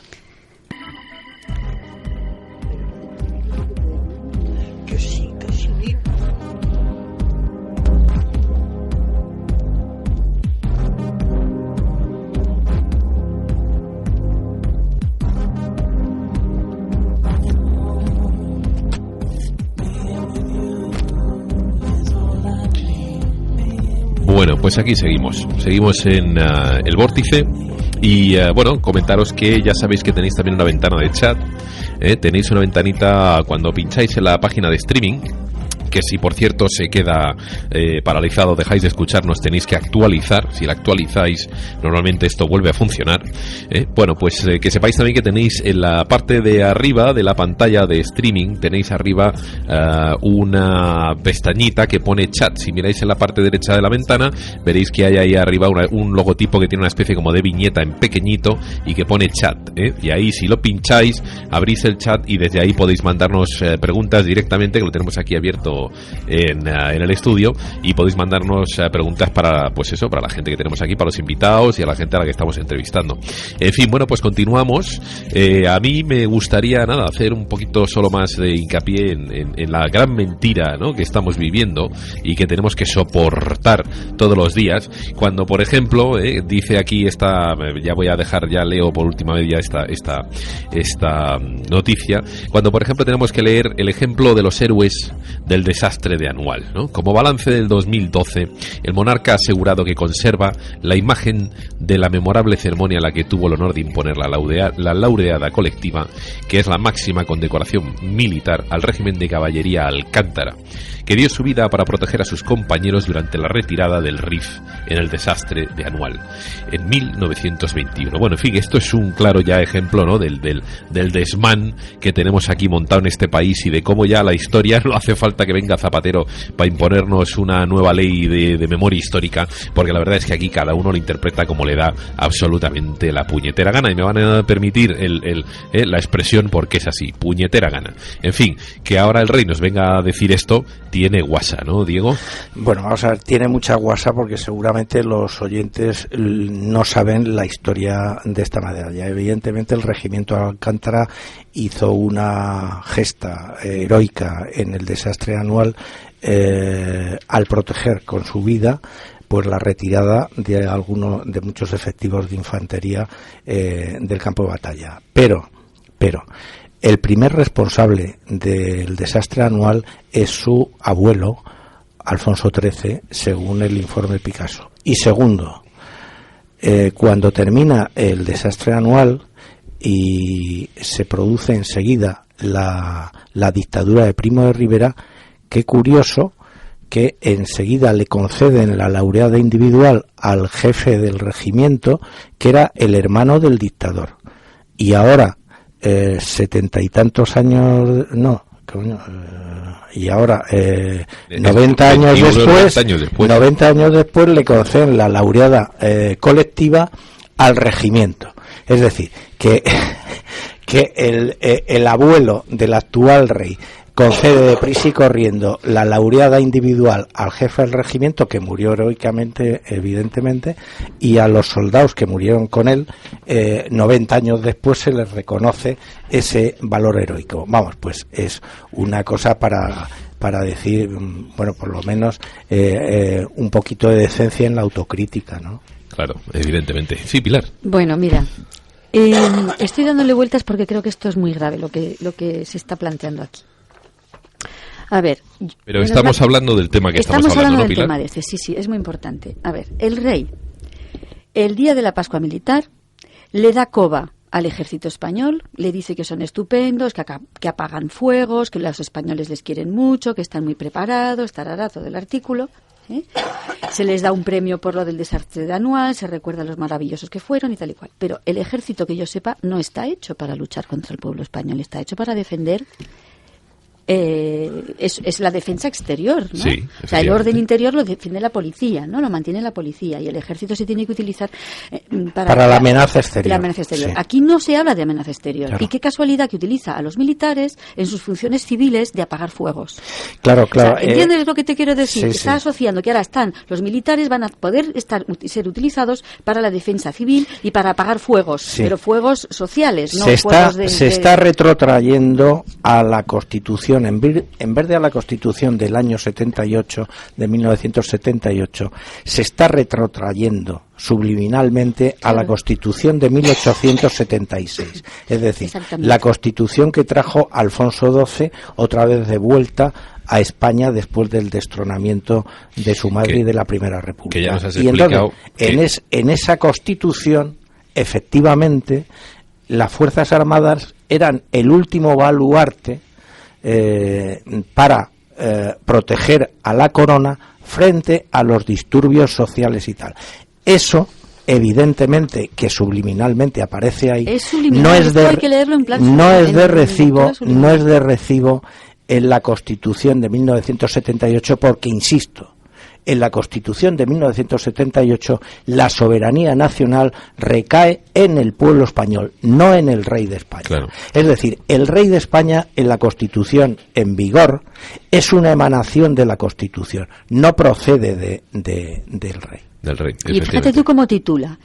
Bueno, pues aquí seguimos en el Vórtice y bueno, comentaros que ya sabéis que tenéis también una ventana de chat, tenéis una ventanita cuando pincháis en la página de streaming, que si por cierto se queda paralizado, dejáis de escucharnos, tenéis que actualizar. Si la actualizáis, normalmente esto vuelve a funcionar. Bueno, pues que sepáis también que tenéis en la parte de arriba de la pantalla de streaming, tenéis arriba una pestañita que pone chat. Si miráis en la parte derecha de la ventana, veréis que hay ahí arriba un logotipo que tiene una especie como de viñeta en pequeñito y que pone chat, y ahí si lo pincháis, abrís el chat y desde ahí podéis mandarnos preguntas directamente, que lo tenemos aquí abierto en el estudio, y podéis mandarnos preguntas para, pues eso, para la gente que tenemos aquí, para los invitados y a la gente a la que estamos entrevistando. En fin, bueno, pues continuamos. A mí me gustaría, hacer un poquito solo más de hincapié en la gran mentira, ¿no?, que estamos viviendo y que tenemos que soportar todos los días. Cuando, por ejemplo, dice aquí ya leo por última vez ya esta noticia. Cuando, por ejemplo, tenemos que leer el ejemplo de los héroes del desastre de Anual, ¿no? Como balance del 2012, el monarca ha asegurado que conserva la imagen de la memorable ceremonia a la que tuvo el honor de imponer la laureada colectiva, que es la máxima condecoración militar al régimen de caballería Alcántara, que dio su vida para proteger a sus compañeros durante la retirada del RIF en el desastre de Anual en 1921. Bueno, en fin, esto es un claro ya ejemplo, ¿no?, del desmán que tenemos aquí montado en este país y de cómo ya la historia no hace falta que venga Zapatero para imponernos una nueva ley de memoria histórica, porque la verdad es que aquí cada uno lo interpreta como le da absolutamente la puñetera gana, y me van a permitir la expresión porque es así, puñetera gana. En fin, que ahora el rey nos venga a decir esto, tiene guasa, ¿no, Diego? Bueno, vamos a ver, tiene mucha guasa porque seguramente los oyentes no saben la historia de esta manera. Ya evidentemente el regimiento de Alcántara hizo una gesta heroica en el desastre Anual al proteger con su vida pues la retirada de muchos efectivos de infantería del campo de batalla. Pero el primer responsable del desastre Anual es su abuelo, Alfonso XIII, según el informe Picasso. Y segundo, cuando termina el desastre Anual y se produce enseguida la dictadura de Primo de Rivera, qué curioso que enseguida le conceden la laureada individual al jefe del regimiento, que era el hermano del dictador. Y ahora, 70 y tantos años, no, y ahora 90 años después le conceden la laureada colectiva al regimiento. Es decir, que el abuelo del actual rey concede deprisa y corriendo la laureada individual al jefe del regimiento, que murió heroicamente, evidentemente, y a los soldados que murieron con él, 90 años después se les reconoce ese valor heroico. Vamos, pues es una cosa para decir, bueno, por lo menos un poquito de decencia en la autocrítica, ¿no? Claro, evidentemente. Sí, Pilar. Bueno, mira, estoy dándole vueltas porque creo que esto es muy grave lo que se está planteando aquí. A ver, pero estamos hablando del tema que estamos hablando, ¿no, Pilar? Tema de este, sí, es muy importante. A ver, el rey, el día de la Pascua Militar, le da coba al ejército español, le dice que son estupendos, que apagan fuegos, que los españoles les quieren mucho, que están muy preparados, tarará, todo el artículo. Se les da un premio por lo del desastre de Anual, se recuerda los maravillosos que fueron y tal y cual. Pero el ejército, que yo sepa, no está hecho para luchar contra el pueblo español, está hecho para defender. Es la defensa exterior, ¿no? Sí, o sea, el orden interior lo defiende la policía, ¿no? Lo mantiene la policía, y el ejército se tiene que utilizar para la amenaza exterior. La amenaza exterior. Sí. Aquí no se habla de amenaza exterior. Claro. Y qué casualidad que utiliza a los militares en sus funciones civiles de apagar fuegos. Claro. O sea, ¿entiendes lo que te quiero decir? Sí, Está asociando que ahora los militares van a poder ser utilizados para la defensa civil y para apagar fuegos, pero fuegos sociales, no fuegos se está retrotrayendo a la Constitución, en vez de a la Constitución del año 78, de 1978, se está retrotrayendo subliminalmente a la Constitución de 1876. Es decir, la Constitución que trajo Alfonso XII otra vez de vuelta a España después del destronamiento de su madre y de la Primera República. Que ya nos has y explicado entonces, en esa Constitución, efectivamente, las Fuerzas Armadas eran el último baluarte para proteger a la corona frente a los disturbios sociales y tal. Eso, evidentemente, que subliminalmente aparece ahí, no es de recibo en la Constitución de 1978, porque, insisto, en la Constitución de 1978 la soberanía nacional recae en el pueblo español, no en el rey de España. Claro. Es decir, el rey de España en la Constitución en vigor es una emanación de la Constitución, no procede del rey. Y fíjate tú cómo titula: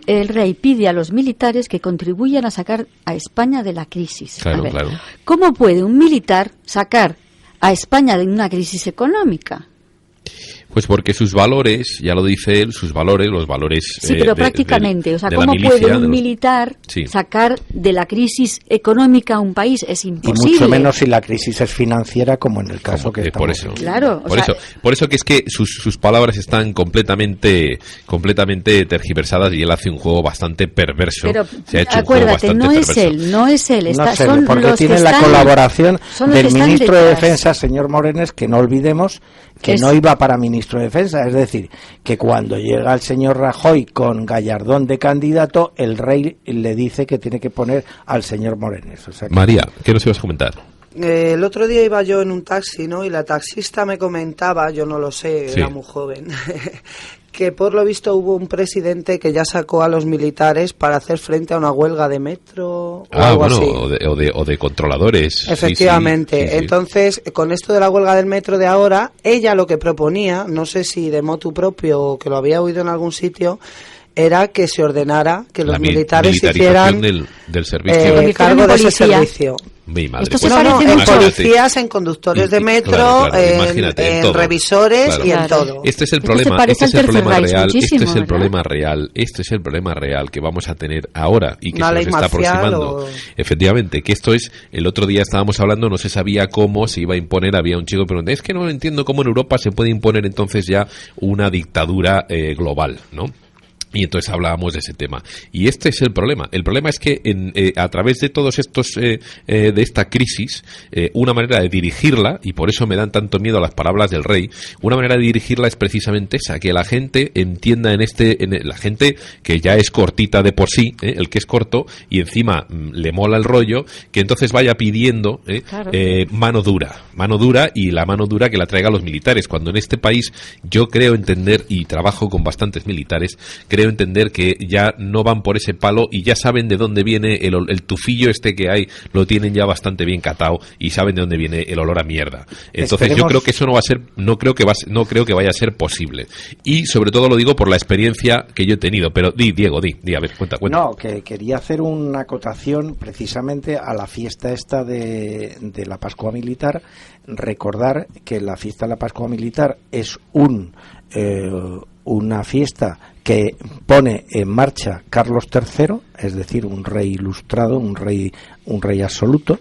el rey pide a los militares que contribuyan a sacar a España de la crisis. Claro, a ver, claro. ¿Cómo puede un militar sacar a España de una crisis económica? Pues porque sus valores, ya lo dice él, sus valores, los valores... Sí, pero prácticamente, o sea, ¿cómo puede un militar sacar de la crisis económica a un país? Es imposible. Y mucho menos si la crisis es financiera, como en el caso que estamos. Por eso, claro, por eso que es que sus palabras están completamente tergiversadas y él hace un juego bastante perverso. Pero se ha hecho acuérdate, un juego bastante no es él, son porque los tiene la colaboración del ministro de Defensa, señor Morenés, que no olvidemos que no iba para ministro de Defensa, es decir, que cuando llega el señor Rajoy con Gallardón de candidato, el rey le dice que tiene que poner al señor Morenés. O sea que... María, ¿qué nos ibas a comentar? El otro día iba yo en un taxi, ¿no? Y la taxista me comentaba, yo no lo sé, era muy joven, que por lo visto hubo un presidente que ya sacó a los militares para hacer frente a una huelga de metro o algo así. O de controladores. Efectivamente. Sí. Entonces, con esto de la huelga del metro de ahora, ella lo que proponía, no sé si de motu propio o que lo había oído en algún sitio, era que se ordenara que los militares hicieran del servicio. cargo de ese servicio. Mi madre. Esto se en mucho. policías, en conductores de metro, en revisores y en todo. Este es el problema, este es el problema real que vamos a tener ahora y que se nos está aproximando. Efectivamente, que esto es, el otro día estábamos hablando, no se sabía cómo se iba a imponer, había un chico que preguntaba, es que no entiendo cómo en Europa se puede imponer entonces ya una dictadura global, ¿no? Y entonces hablábamos de ese tema. Y este es el problema. El problema es que a través de todos estos, de esta crisis, una manera de dirigirla, y por eso me dan tanto miedo las palabras del rey, una manera de dirigirla es precisamente esa, que la gente entienda la gente que ya es cortita de por sí, el que es corto, y encima le mola el rollo, que entonces vaya pidiendo mano dura, y la mano dura que la traiga a los militares, cuando en este país yo creo entender, y trabajo con bastantes militares, creo entender que ya no van por ese palo y ya saben de dónde viene el tufillo este que hay, lo tienen ya bastante bien catado y saben de dónde viene el olor a mierda. Entonces yo creo que eso no va a ser, no creo que vaya a ser posible. Y sobre todo lo digo por la experiencia que yo he tenido. Pero Diego, a ver, cuenta. No, que quería hacer una acotación precisamente a la fiesta esta de la Pascua Militar. Recordar que la fiesta de la Pascua Militar es una fiesta que pone en marcha Carlos III, es decir, un rey ilustrado, un rey absoluto,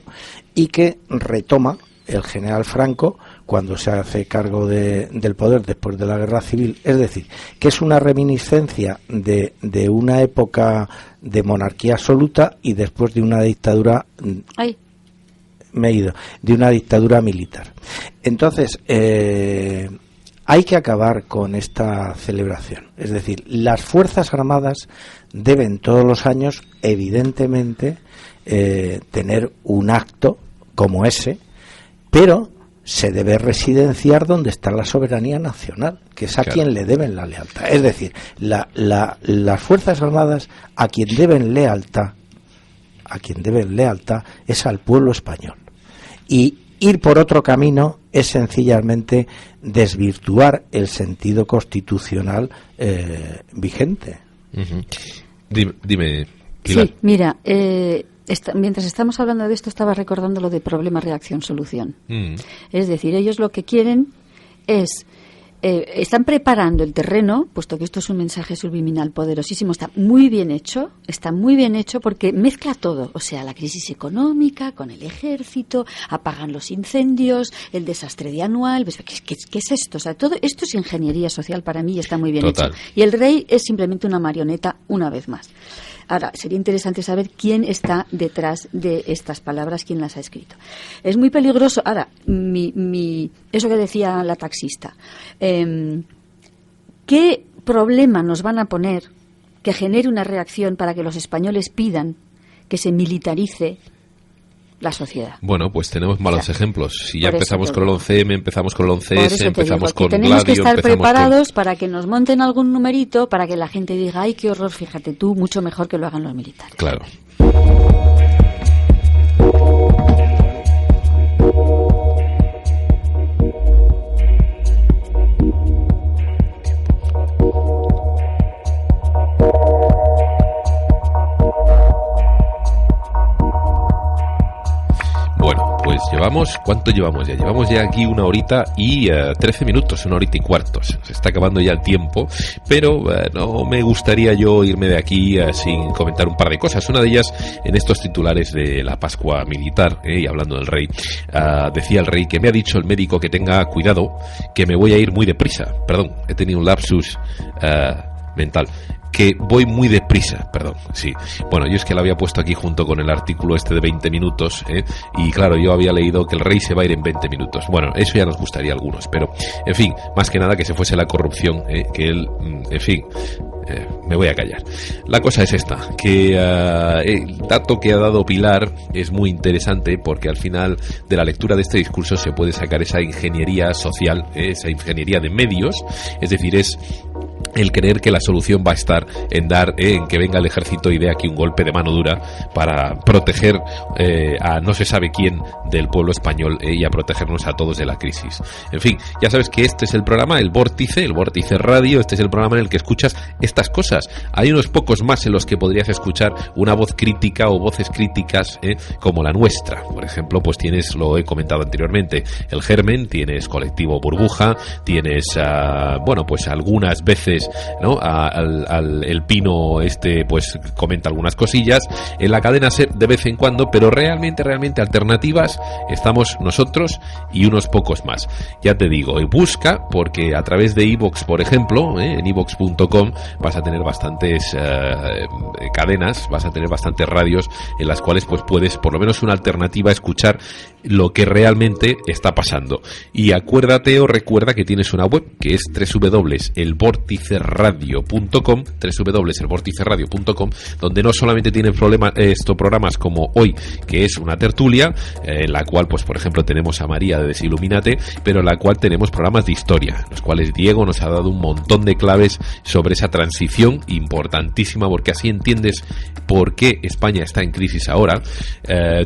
y que retoma el general Franco cuando se hace cargo del poder después de la Guerra Civil. Es decir, que es una reminiscencia de una época de monarquía absoluta y después de una dictadura... de una dictadura militar. Entonces, hay que acabar con esta celebración. Es decir, las Fuerzas Armadas deben todos los años, evidentemente, tener un acto como ese, pero se debe residenciar donde está la soberanía nacional, que es a quien le deben la lealtad. Es decir, las Fuerzas Armadas a quien deben lealtad es al pueblo español. Y ir por otro camino es sencillamente desvirtuar el sentido constitucional vigente. Uh-huh. Dime, Pilar. Sí, mira, mientras estamos hablando de esto estaba recordando lo de problema, reacción, solución. Es decir, ellos lo que quieren es... están preparando el terreno, puesto que esto es un mensaje subliminal poderosísimo, está muy bien hecho porque mezcla todo, o sea, la crisis económica con el ejército, apagan los incendios, el desastre de anual, ¿qué es esto? O sea, todo esto es ingeniería social para mí y está muy bien hecho. Y el rey es simplemente una marioneta una vez más. Ahora, sería interesante saber quién está detrás de estas palabras, quién las ha escrito. Es muy peligroso. Ahora, eso que decía la taxista, ¿qué problema nos van a poner que genere una reacción para que los españoles pidan que se militarice la sociedad? Bueno, pues tenemos malos ejemplos. Si ya empezamos con el 11M, empezamos con el 11S, empezamos con Gladio, tenemos que estar preparados para que nos monten algún numerito para que la gente diga, ay, qué horror, fíjate tú, mucho mejor que lo hagan los militares. Claro. pues ¿cuánto llevamos ya? Llevamos ya aquí 1 horita y 13 minutos, 1 horita y cuarto. Se está acabando ya el tiempo, pero no me gustaría yo irme de aquí sin comentar un par de cosas. Una de ellas, en estos titulares de la Pascua militar, y hablando del rey, decía el rey que me ha dicho el médico que tenga cuidado, que me voy a ir muy deprisa. Perdón, he tenido un lapsus mental. Que voy muy deprisa, perdón, sí. Bueno, yo es que lo había puesto aquí junto con el artículo este de 20 minutos, y claro, yo había leído que el rey se va a ir en 20 minutos. Bueno, eso ya nos gustaría a algunos, pero, en fin, más que nada que se fuese la corrupción, que él, en fin... me voy a callar. La cosa es esta, que el dato que ha dado Pilar es muy interesante porque al final de la lectura de este discurso se puede sacar esa ingeniería social, esa ingeniería de medios, es decir, es el creer que la solución va a estar en en que venga el ejército y dé aquí un golpe de mano dura para proteger a no se sabe quién del pueblo español y a protegernos a todos de la crisis. En fin, ya sabes que este es el programa, el Vórtice Radio, este es el programa en el que escuchas estas cosas. Hay unos pocos más en los que podrías escuchar una voz crítica o voces críticas como la nuestra. Por ejemplo, pues tienes, lo he comentado anteriormente, El Germen, tienes Colectivo Burbuja, tienes, bueno, pues algunas veces, ¿no? El Pino pues comenta algunas cosillas. En la cadena SER de vez en cuando, pero realmente alternativas estamos nosotros y unos pocos más. Ya te digo, busca, porque a través de iVoox, por ejemplo, en iVoox.com vas a tener bastantes cadenas, vas a tener bastantes radios en las cuales pues puedes, por lo menos una alternativa, escuchar lo que realmente está pasando. Y acuérdate o recuerda que tienes una web que es www.elvorticeradio.com, www.elvorticeradio.com, donde no solamente tienen programas como hoy, que es una tertulia, en la cual, pues por ejemplo, tenemos a María de Desilumínate, pero en la cual tenemos programas de historia, en los cuales Diego nos ha dado un montón de claves sobre esa transición importantísima, porque así entiendes por qué España está en crisis ahora.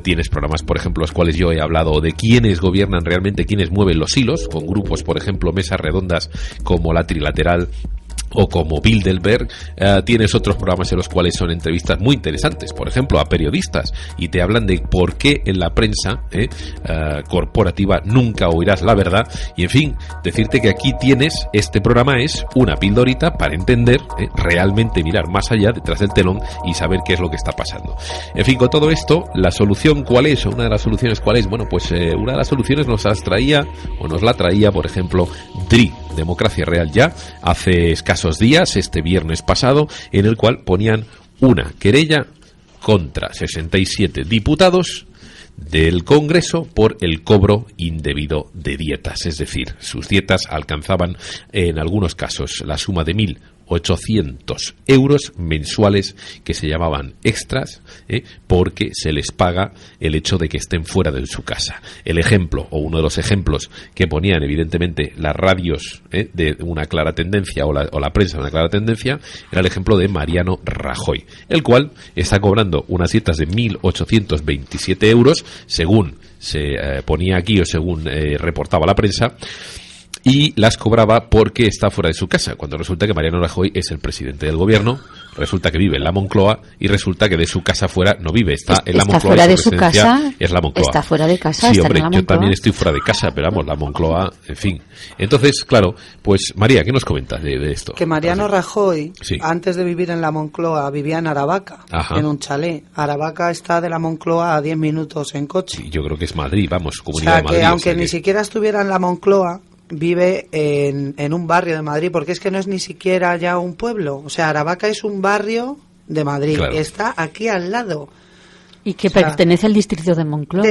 Tienes programas, por ejemplo, los cuales yo he hablado de quiénes gobiernan realmente, quiénes mueven los hilos, con grupos, por ejemplo, mesas redondas como la Trilateral o como Bilderberg. Tienes otros programas en los cuales son entrevistas muy interesantes, por ejemplo a periodistas, y te hablan de por qué en la prensa corporativa nunca oirás la verdad. Y en fin, decirte que aquí tienes, este programa es una pildorita para entender, realmente mirar más allá, detrás del telón, y saber qué es lo que está pasando. En fin, con todo esto, la solución ¿cuál es? O una de las soluciones ¿cuál es? Bueno, pues una de las soluciones nos la traía, por ejemplo, DRI, Democracia Real Ya, hace escasos días, este viernes pasado, en el cual ponían una querella contra 67 diputados del Congreso por el cobro indebido de dietas, es decir, sus dietas alcanzaban en algunos casos la suma de 1.800 euros mensuales, que se llamaban extras, porque se les paga el hecho de que estén fuera de su casa. El ejemplo, o uno de los ejemplos que ponían evidentemente las radios de una clara tendencia, o la prensa de una clara tendencia, era el ejemplo de Mariano Rajoy, el cual está cobrando unas dietas de 1.827 euros, según se ponía aquí o según reportaba la prensa, y las cobraba porque está fuera de su casa, cuando resulta que Mariano Rajoy es el presidente del gobierno, resulta que vive en la Moncloa, y resulta que de su casa fuera no vive, está en la Moncloa. Fuera de su casa, es la Moncloa. Está fuera de casa. Sí, hombre, yo también estoy fuera de casa, pero vamos, la Moncloa, en fin. Entonces, claro, pues María, ¿qué nos comentas de esto? Que Mariano Rajoy, sí, antes de vivir en la Moncloa, vivía en Aravaca, en un chalet. Aravaca está de la Moncloa a 10 minutos en coche. Sí, yo creo que es Madrid, vamos, Comunidad de Madrid. Que aunque ni siquiera estuviera en la Moncloa, vive en un barrio de Madrid, porque es que no es ni siquiera ya un pueblo. O sea, Aravaca es un barrio de Madrid, claro, está aquí al lado. Y que pertenece al distrito de Moncloa.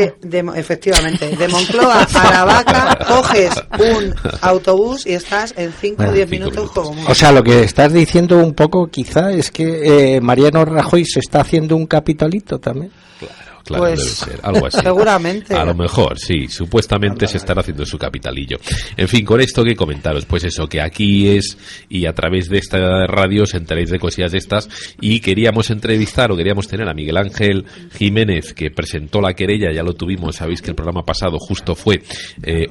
Efectivamente, de Moncloa a Aravaca coges un autobús y estás en 5 o 10 minutos como mucho. O sea, lo que estás diciendo un poco quizá es que Mariano Rajoy se está haciendo un capitalito también. Claro, pues, debe ser, algo así. Seguramente. A lo mejor, sí, supuestamente se estará haciendo su capitalillo. En fin, con esto que comentaros, pues eso, que aquí es, y a través de esta radio os enteréis de cosillas de estas, y queríamos tener a Miguel Ángel Jiménez, que presentó la querella, ya lo tuvimos, sabéis que el programa pasado justo fue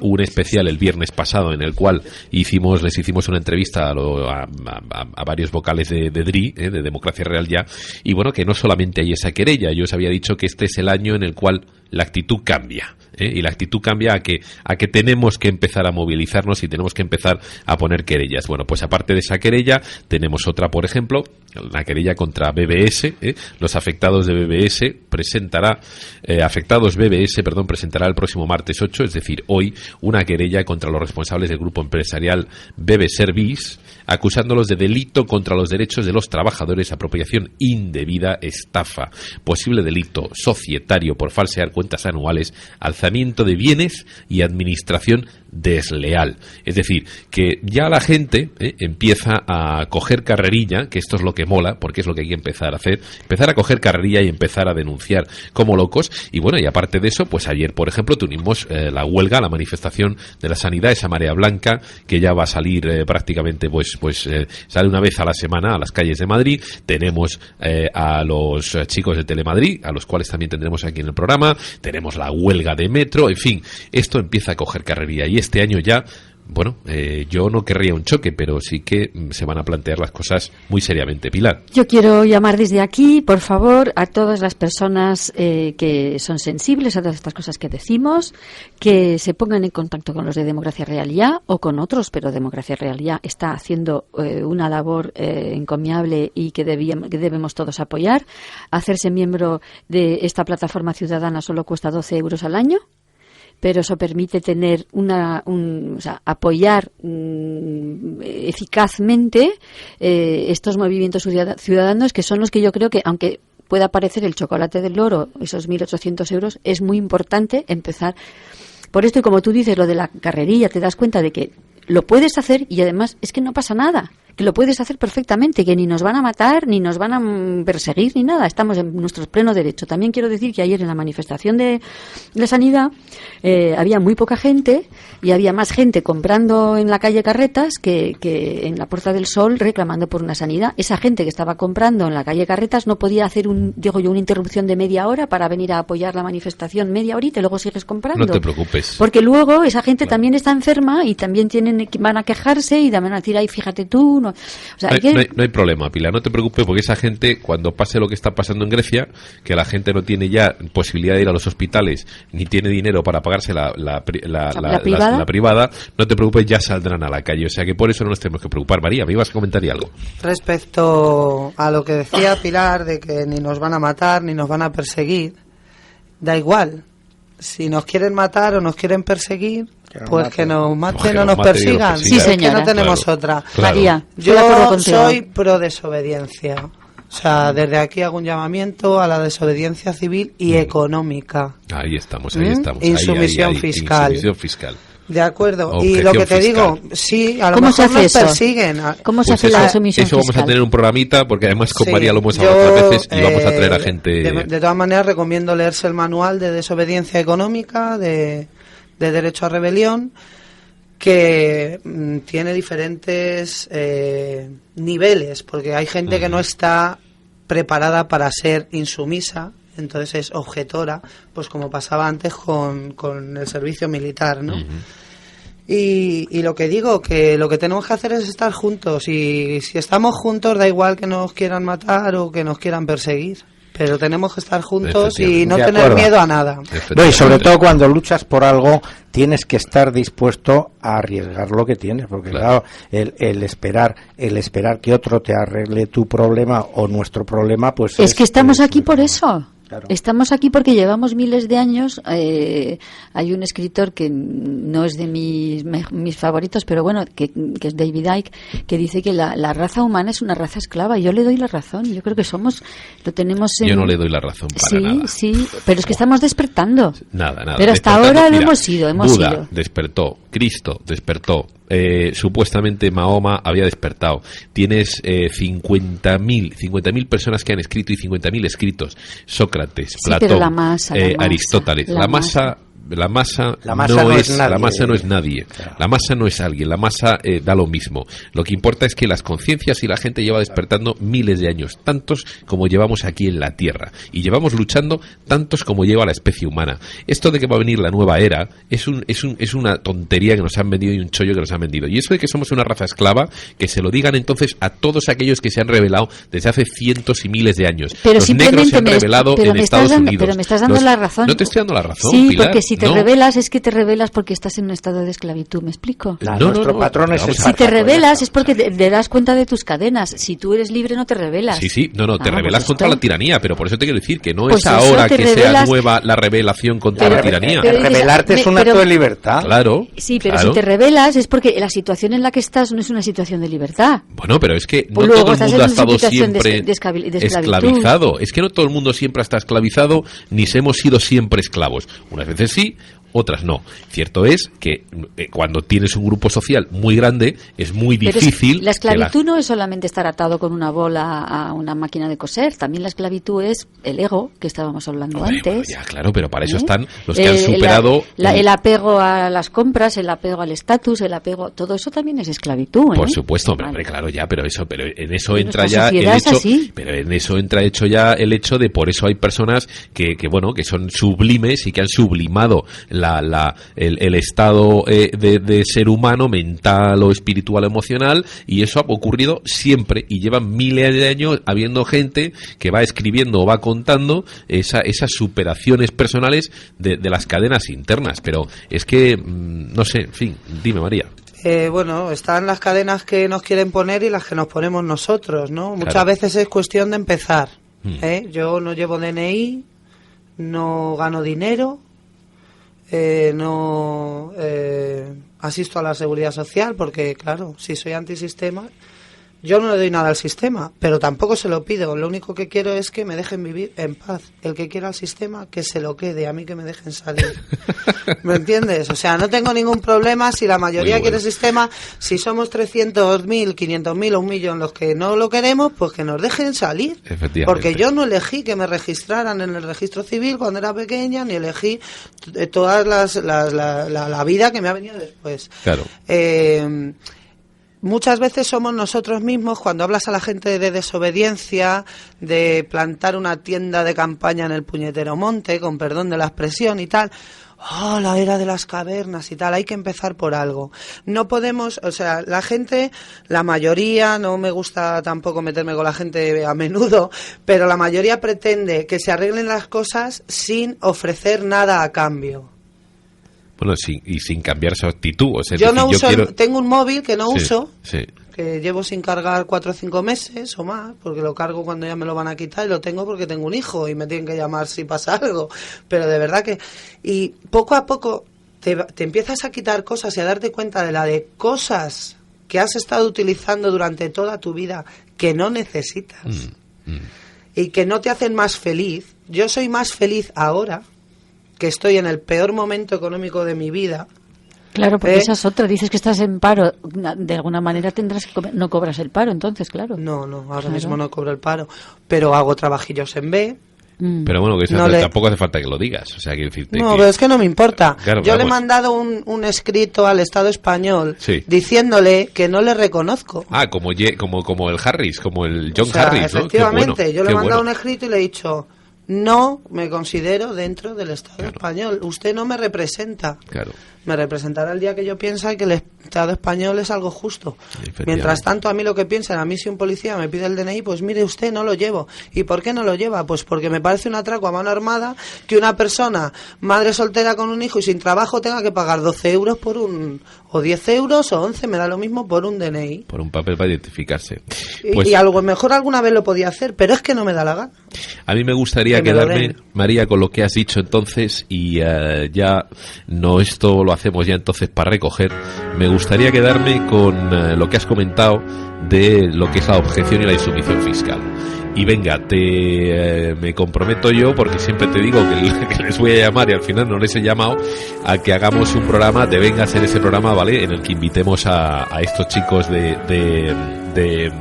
un especial el viernes pasado, en el cual les hicimos una entrevista a varios vocales de DRI, de Democracia Real Ya, y bueno, que no solamente hay esa querella, yo os había dicho que este es el año en el cual la actitud cambia. Y la actitud cambia a que tenemos que empezar a movilizarnos y tenemos que empezar a poner querellas. Bueno, pues aparte de esa querella, tenemos otra, por ejemplo, la querella contra BBS. Los afectados de BBS presentará el próximo martes 8, es decir, hoy, una querella contra los responsables del grupo empresarial BB Service, acusándolos de delito contra los derechos de los trabajadores, apropiación indebida, estafa, posible delito societario por falsear cuentas anuales, alzamiento de bienes y administración desleal. Es decir, que ya la gente empieza a coger carrerilla, que esto es lo que mola, porque es lo que hay que empezar a hacer, empezar a coger carrerilla y empezar a denunciar como locos. Y bueno, y aparte de eso, pues ayer, por ejemplo, tuvimos la huelga, la manifestación de la sanidad, esa marea blanca que ya va a salir prácticamente, sale una vez a la semana a las calles de Madrid. Tenemos a los chicos de Telemadrid, a los cuales también tendremos aquí en el programa. Tenemos la huelga de metro, en fin, esto empieza a coger carrerilla y este año ya, bueno, yo no querría un choque, pero sí que se van a plantear las cosas muy seriamente. Pilar. Yo quiero llamar desde aquí, por favor, a todas las personas que son sensibles a todas estas cosas que decimos, que se pongan en contacto con los de Democracia Real Ya o con otros, pero Democracia Real Ya está haciendo una labor encomiable y que debemos todos apoyar. Hacerse miembro de esta plataforma ciudadana solo cuesta 12 euros al año. Pero eso permite tener apoyar eficazmente estos movimientos ciudadanos, que son los que yo creo que, aunque pueda parecer el chocolate del loro, esos 1.800 euros, es muy importante empezar por esto. Y como tú dices, lo de la carrerilla, te das cuenta de que lo puedes hacer y además es que no pasa nada, que lo puedes hacer perfectamente, que ni nos van a matar, ni nos van a perseguir, ni nada. Estamos en nuestro pleno derecho. También quiero decir que ayer en la manifestación de la sanidad había muy poca gente y había más gente comprando en la calle Carretas que en la Puerta del Sol reclamando por una sanidad. Esa gente que estaba comprando en la calle Carretas no podía hacer una interrupción de media hora para venir a apoyar la manifestación media horita y luego sigues comprando. No te preocupes. Porque luego esa gente también está enferma y también van a quejarse y van a decir, ay, fíjate tú. No hay problema, Pilar, no te preocupes, porque esa gente, cuando pase lo que está pasando en Grecia, que la gente no tiene ya posibilidad de ir a los hospitales ni tiene dinero para pagarse la privada, no te preocupes, ya saldrán a la calle. O sea que por eso no nos tenemos que preocupar. María, ¿me ibas a comentar algo? Respecto a lo que decía Pilar, de que ni nos van a matar ni nos van a perseguir, da igual. Si nos quieren matar o nos quieren perseguir, pues que nos maten o nos persigan. Sí, señora. Que no tenemos otra. Claro. María, yo soy pro desobediencia. O sea, desde aquí hago un llamamiento a la desobediencia civil y económica. Ahí estamos. Insumisión fiscal. Insumisión fiscal. De acuerdo. Objeción y lo que te fiscal. digo, sí, a lo mejor nos persiguen. ¿Cómo se hace la sumisión fiscal? Eso vamos a tener un programita, porque además con María lo hemos hablado otras veces y vamos a traer a gente... De todas maneras, recomiendo leerse el manual de desobediencia económica, de derecho a rebelión, que tiene diferentes niveles, porque hay gente que no está preparada para ser insumisa, entonces es objetora, pues como pasaba antes con el servicio militar, ¿no? Y lo que digo, que lo que tenemos que hacer es estar juntos, y si estamos juntos da igual que nos quieran matar o que nos quieran perseguir, pero tenemos que estar juntos y no tener miedo a nada. No, y sobre todo cuando luchas por algo tienes que estar dispuesto a arriesgar lo que tienes, porque claro, el esperar que otro te arregle tu problema o nuestro problema, pues es que estamos aquí por eso. Claro. Estamos aquí porque llevamos miles de años. Hay un escritor que no es de mis favoritos, pero bueno, que es David Icke, que dice que la raza humana es una raza esclava. Y yo le doy la razón. Yo creo que lo tenemos en... Yo no le doy la razón para nada. Sí, pero es que estamos despertando. Nada. Pero hasta ahora lo hemos ido. Buda despertó, Cristo despertó. Supuestamente Mahoma había despertado. Tienes 50.000 personas que han escrito y 50.000 escritos. Sócrates, Platón, la masa, Aristóteles. La masa la masa no es nadie. La masa no es nadie. Claro. La masa no es alguien. La masa da lo mismo. Lo que importa es que las conciencias y la gente lleva despertando miles de años, tantos como llevamos aquí en la Tierra, y llevamos luchando tantos como lleva la especie humana. Esto de que va a venir la nueva era es una tontería que nos han vendido y un chollo que nos han vendido. Y eso de que somos una raza esclava, que se lo digan entonces a todos aquellos que se han rebelado desde hace cientos y miles de años. Pero los negros se han rebelado en Estados Unidos. Pero me estás dando la razón. No te estoy dando la razón, sí, Pilar. Porque si te rebelas es que te rebelas porque estás en un estado de esclavitud, ¿me explico? Nuestro patrón es el Si te rebelas es porque te das cuenta de tus cadenas. Si tú eres libre no te rebelas. Sí, te rebelas pues contra la tiranía, pero por eso te quiero decir que no pues es ahora que rebelas, sea nueva la rebelación contra la tiranía. Rebelarte es un acto de libertad. Claro. Sí, pero si te rebelas es porque la situación en la que estás no es una situación de libertad. Bueno, pero es que no pues todo el mundo ha estado siempre de esclavizado. Es que no todo el mundo siempre está esclavizado, ni hemos sido siempre esclavos. Unas veces sí, otras no. Cierto es que cuando tienes un grupo social muy grande es muy difícil. La esclavitud no es solamente estar atado con una bola a una máquina de coser, también la esclavitud es el ego, que estábamos hablando antes. Bueno, ya, claro, pero para eso están los que han superado... El apego a las compras, el apego al estatus, el apego... Todo eso también es esclavitud, Por supuesto, hombre, claro, ya, pero en eso entra ya el hecho... Pero en eso entra ya el hecho de por eso hay personas que son sublimes y que han sublimado el estado de ser humano, mental o espiritual, emocional, y eso ha ocurrido siempre y llevan miles de años habiendo gente que va escribiendo o va contando esas superaciones personales de las cadenas internas, pero es que no sé, en fin, dime, María. Bueno, están las cadenas que nos quieren poner y las que nos ponemos nosotros, ¿no? Muchas Claro. veces es cuestión de empezar. Yo no llevo DNI, no gano dinero, no asisto a la seguridad social porque, claro, si soy antisistema, yo no le doy nada al sistema, pero tampoco se lo pido. Lo único que quiero es que me dejen vivir en paz. El que quiera el sistema, que se lo quede. A mí que me dejen salir. ¿Me entiendes? O sea, no tengo ningún problema si la mayoría quiere el sistema. Si somos 300.000, 500.000 o 1 millón los que no lo queremos, pues que nos dejen salir. Efectivamente. Porque yo no elegí que me registraran en el registro civil cuando era pequeña, ni elegí todas la vida que me ha venido después. Claro. Muchas veces somos nosotros mismos, cuando hablas a la gente de desobediencia, de plantar una tienda de campaña en el puñetero monte, con perdón de la expresión y tal, la era de las cavernas y tal, hay que empezar por algo. No podemos, o sea, la gente, la mayoría, no me gusta tampoco meterme con la gente a menudo, pero la mayoría pretende que se arreglen las cosas sin ofrecer nada a cambio. Bueno, sin cambiar su actitud. O sea, yo no uso, tengo un móvil que no uso, sí. Que llevo sin cargar 4 o 5 meses o más, porque lo cargo cuando ya me lo van a quitar, y lo tengo porque tengo un hijo y me tienen que llamar si pasa algo. Pero de verdad que... Y poco a poco te empiezas a quitar cosas y a darte cuenta de la de cosas que has estado utilizando durante toda tu vida que no necesitas y que no te hacen más feliz. Yo soy más feliz ahora, que estoy en el peor momento económico de mi vida. Claro, porque esa es otra. Dices que estás en paro. De alguna manera tendrás que no cobras el paro, entonces, claro. No, ahora mismo no cobro el paro. Pero hago trabajillos en B. Pero bueno, que tampoco hace falta que lo digas. O sea, quiero decirte pero es que no me importa. Claro, yo le he mandado un escrito al Estado español, sí, diciéndole que no le reconozco. Como el Harris, como el John Harris, ¿no? Efectivamente, yo le he mandado un escrito y le he dicho... No me considero dentro del Estado español. Usted no me representa. Claro. Me representará el día que yo piense que el Estado español es algo justo. Mientras tanto, a mí lo que piensan, a mí si un policía me pide el DNI, pues mire usted, no lo llevo. ¿Y por qué no lo lleva? Pues porque me parece un atraco a mano armada que una persona, madre soltera con un hijo y sin trabajo, tenga que pagar 12 euros por o 10 euros o 11, me da lo mismo, por un DNI. Por un papel para identificarse. Y a lo mejor alguna vez lo podía hacer, pero es que no me da la gana. A mí me gustaría quedarme, María, con lo que has dicho entonces, y ya no esto lo hacemos ya entonces para recoger. Me gustaría quedarme con lo que has comentado de lo que es la objeción y la insumisión fiscal. Y venga, me comprometo yo, porque siempre te digo que les voy a llamar y al final no les he llamado, a que hagamos un programa, de venga a hacer ese programa, ¿vale? En el que invitemos a estos chicos de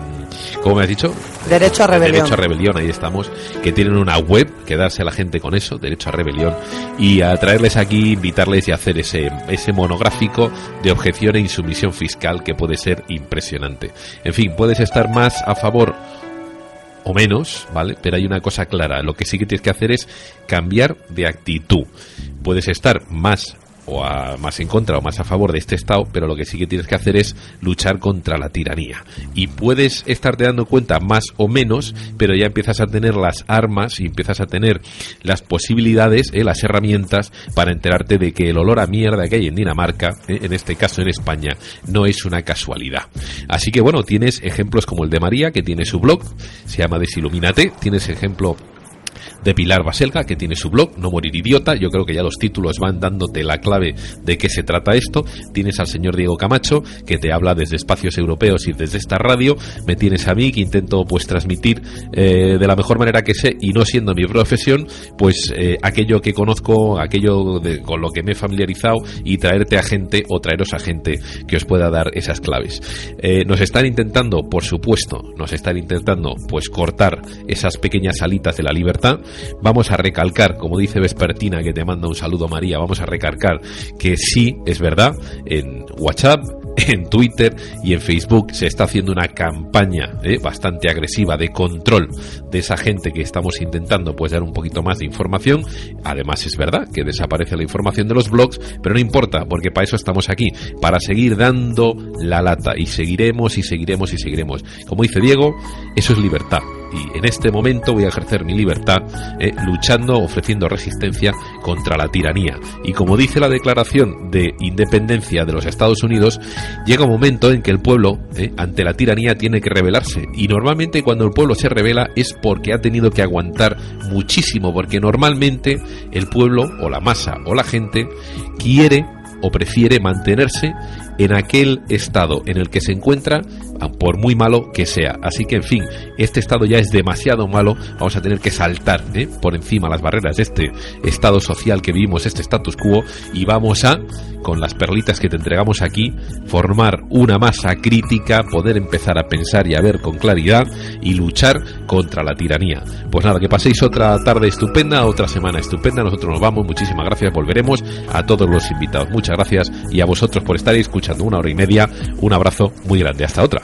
¿cómo me has dicho? Derecho a Rebelión. Derecho a Rebelión, ahí estamos, que tienen una web, quedarse a la gente con eso, Derecho a Rebelión, y a traerles aquí, invitarles y hacer ese monográfico de objeción e insumisión fiscal que puede ser impresionante. En fin, puedes estar más a favor o menos, ¿vale? Pero hay una cosa clara, lo que sí que tienes que hacer es cambiar de actitud. Puedes estar más en contra o más a favor de este Estado, pero lo que sí que tienes que hacer es luchar contra la tiranía. Y puedes estarte dando cuenta más o menos, pero ya empiezas a tener las armas y empiezas a tener las posibilidades, las herramientas para enterarte de que el olor a mierda que hay en Dinamarca, en este caso en España, no es una casualidad. Así que bueno, tienes ejemplos como el de María, que tiene su blog, se llama Desilumínate, tienes ejemplo de Pilar Baselga, que tiene su blog, No Morir Idiota. Yo creo que ya los títulos van dándote la clave de qué se trata esto. Tienes al señor Diego Camacho, que te habla desde espacios europeos y desde esta radio. Me tienes a mí, que intento pues transmitir de la mejor manera que sé, y no siendo mi profesión, pues aquello que conozco, con lo que me he familiarizado, y traerte a gente o traeros a gente que os pueda dar esas claves. Nos están intentando, por supuesto, pues cortar esas pequeñas alitas de la libertad. Vamos a recalcar, como dice Vespertina, que te manda un saludo María, vamos a recalcar que sí, es verdad, en WhatsApp, en Twitter y en Facebook se está haciendo una campaña bastante agresiva de control de esa gente que estamos intentando pues dar un poquito más de información. Además es verdad que desaparece la información de los blogs, pero no importa, porque para eso estamos aquí, para seguir dando la lata, y seguiremos. Como dice Diego, eso es libertad. Y en este momento voy a ejercer mi libertad luchando, ofreciendo resistencia contra la tiranía. Y como dice la Declaración de Independencia de los Estados Unidos, llega un momento en que el pueblo ante la tiranía tiene que rebelarse. Y normalmente cuando el pueblo se rebela es porque ha tenido que aguantar muchísimo, porque normalmente el pueblo o la masa o la gente quiere o prefiere mantenerse en aquel estado en el que se encuentra, por muy malo que sea. Así que, en fin, este estado ya es demasiado malo, vamos a tener que saltar por encima las barreras de este estado social que vivimos, este status quo, y vamos a, con las perlitas que te entregamos aquí, formar una masa crítica, poder empezar a pensar y a ver con claridad y luchar contra la tiranía. Pues nada, que paséis otra tarde estupenda, otra semana estupenda. Nosotros nos vamos, muchísimas gracias, volveremos. A todos los invitados, muchas gracias, y a vosotros por estar escuchando 1 hora y media. Un abrazo muy grande, hasta otra.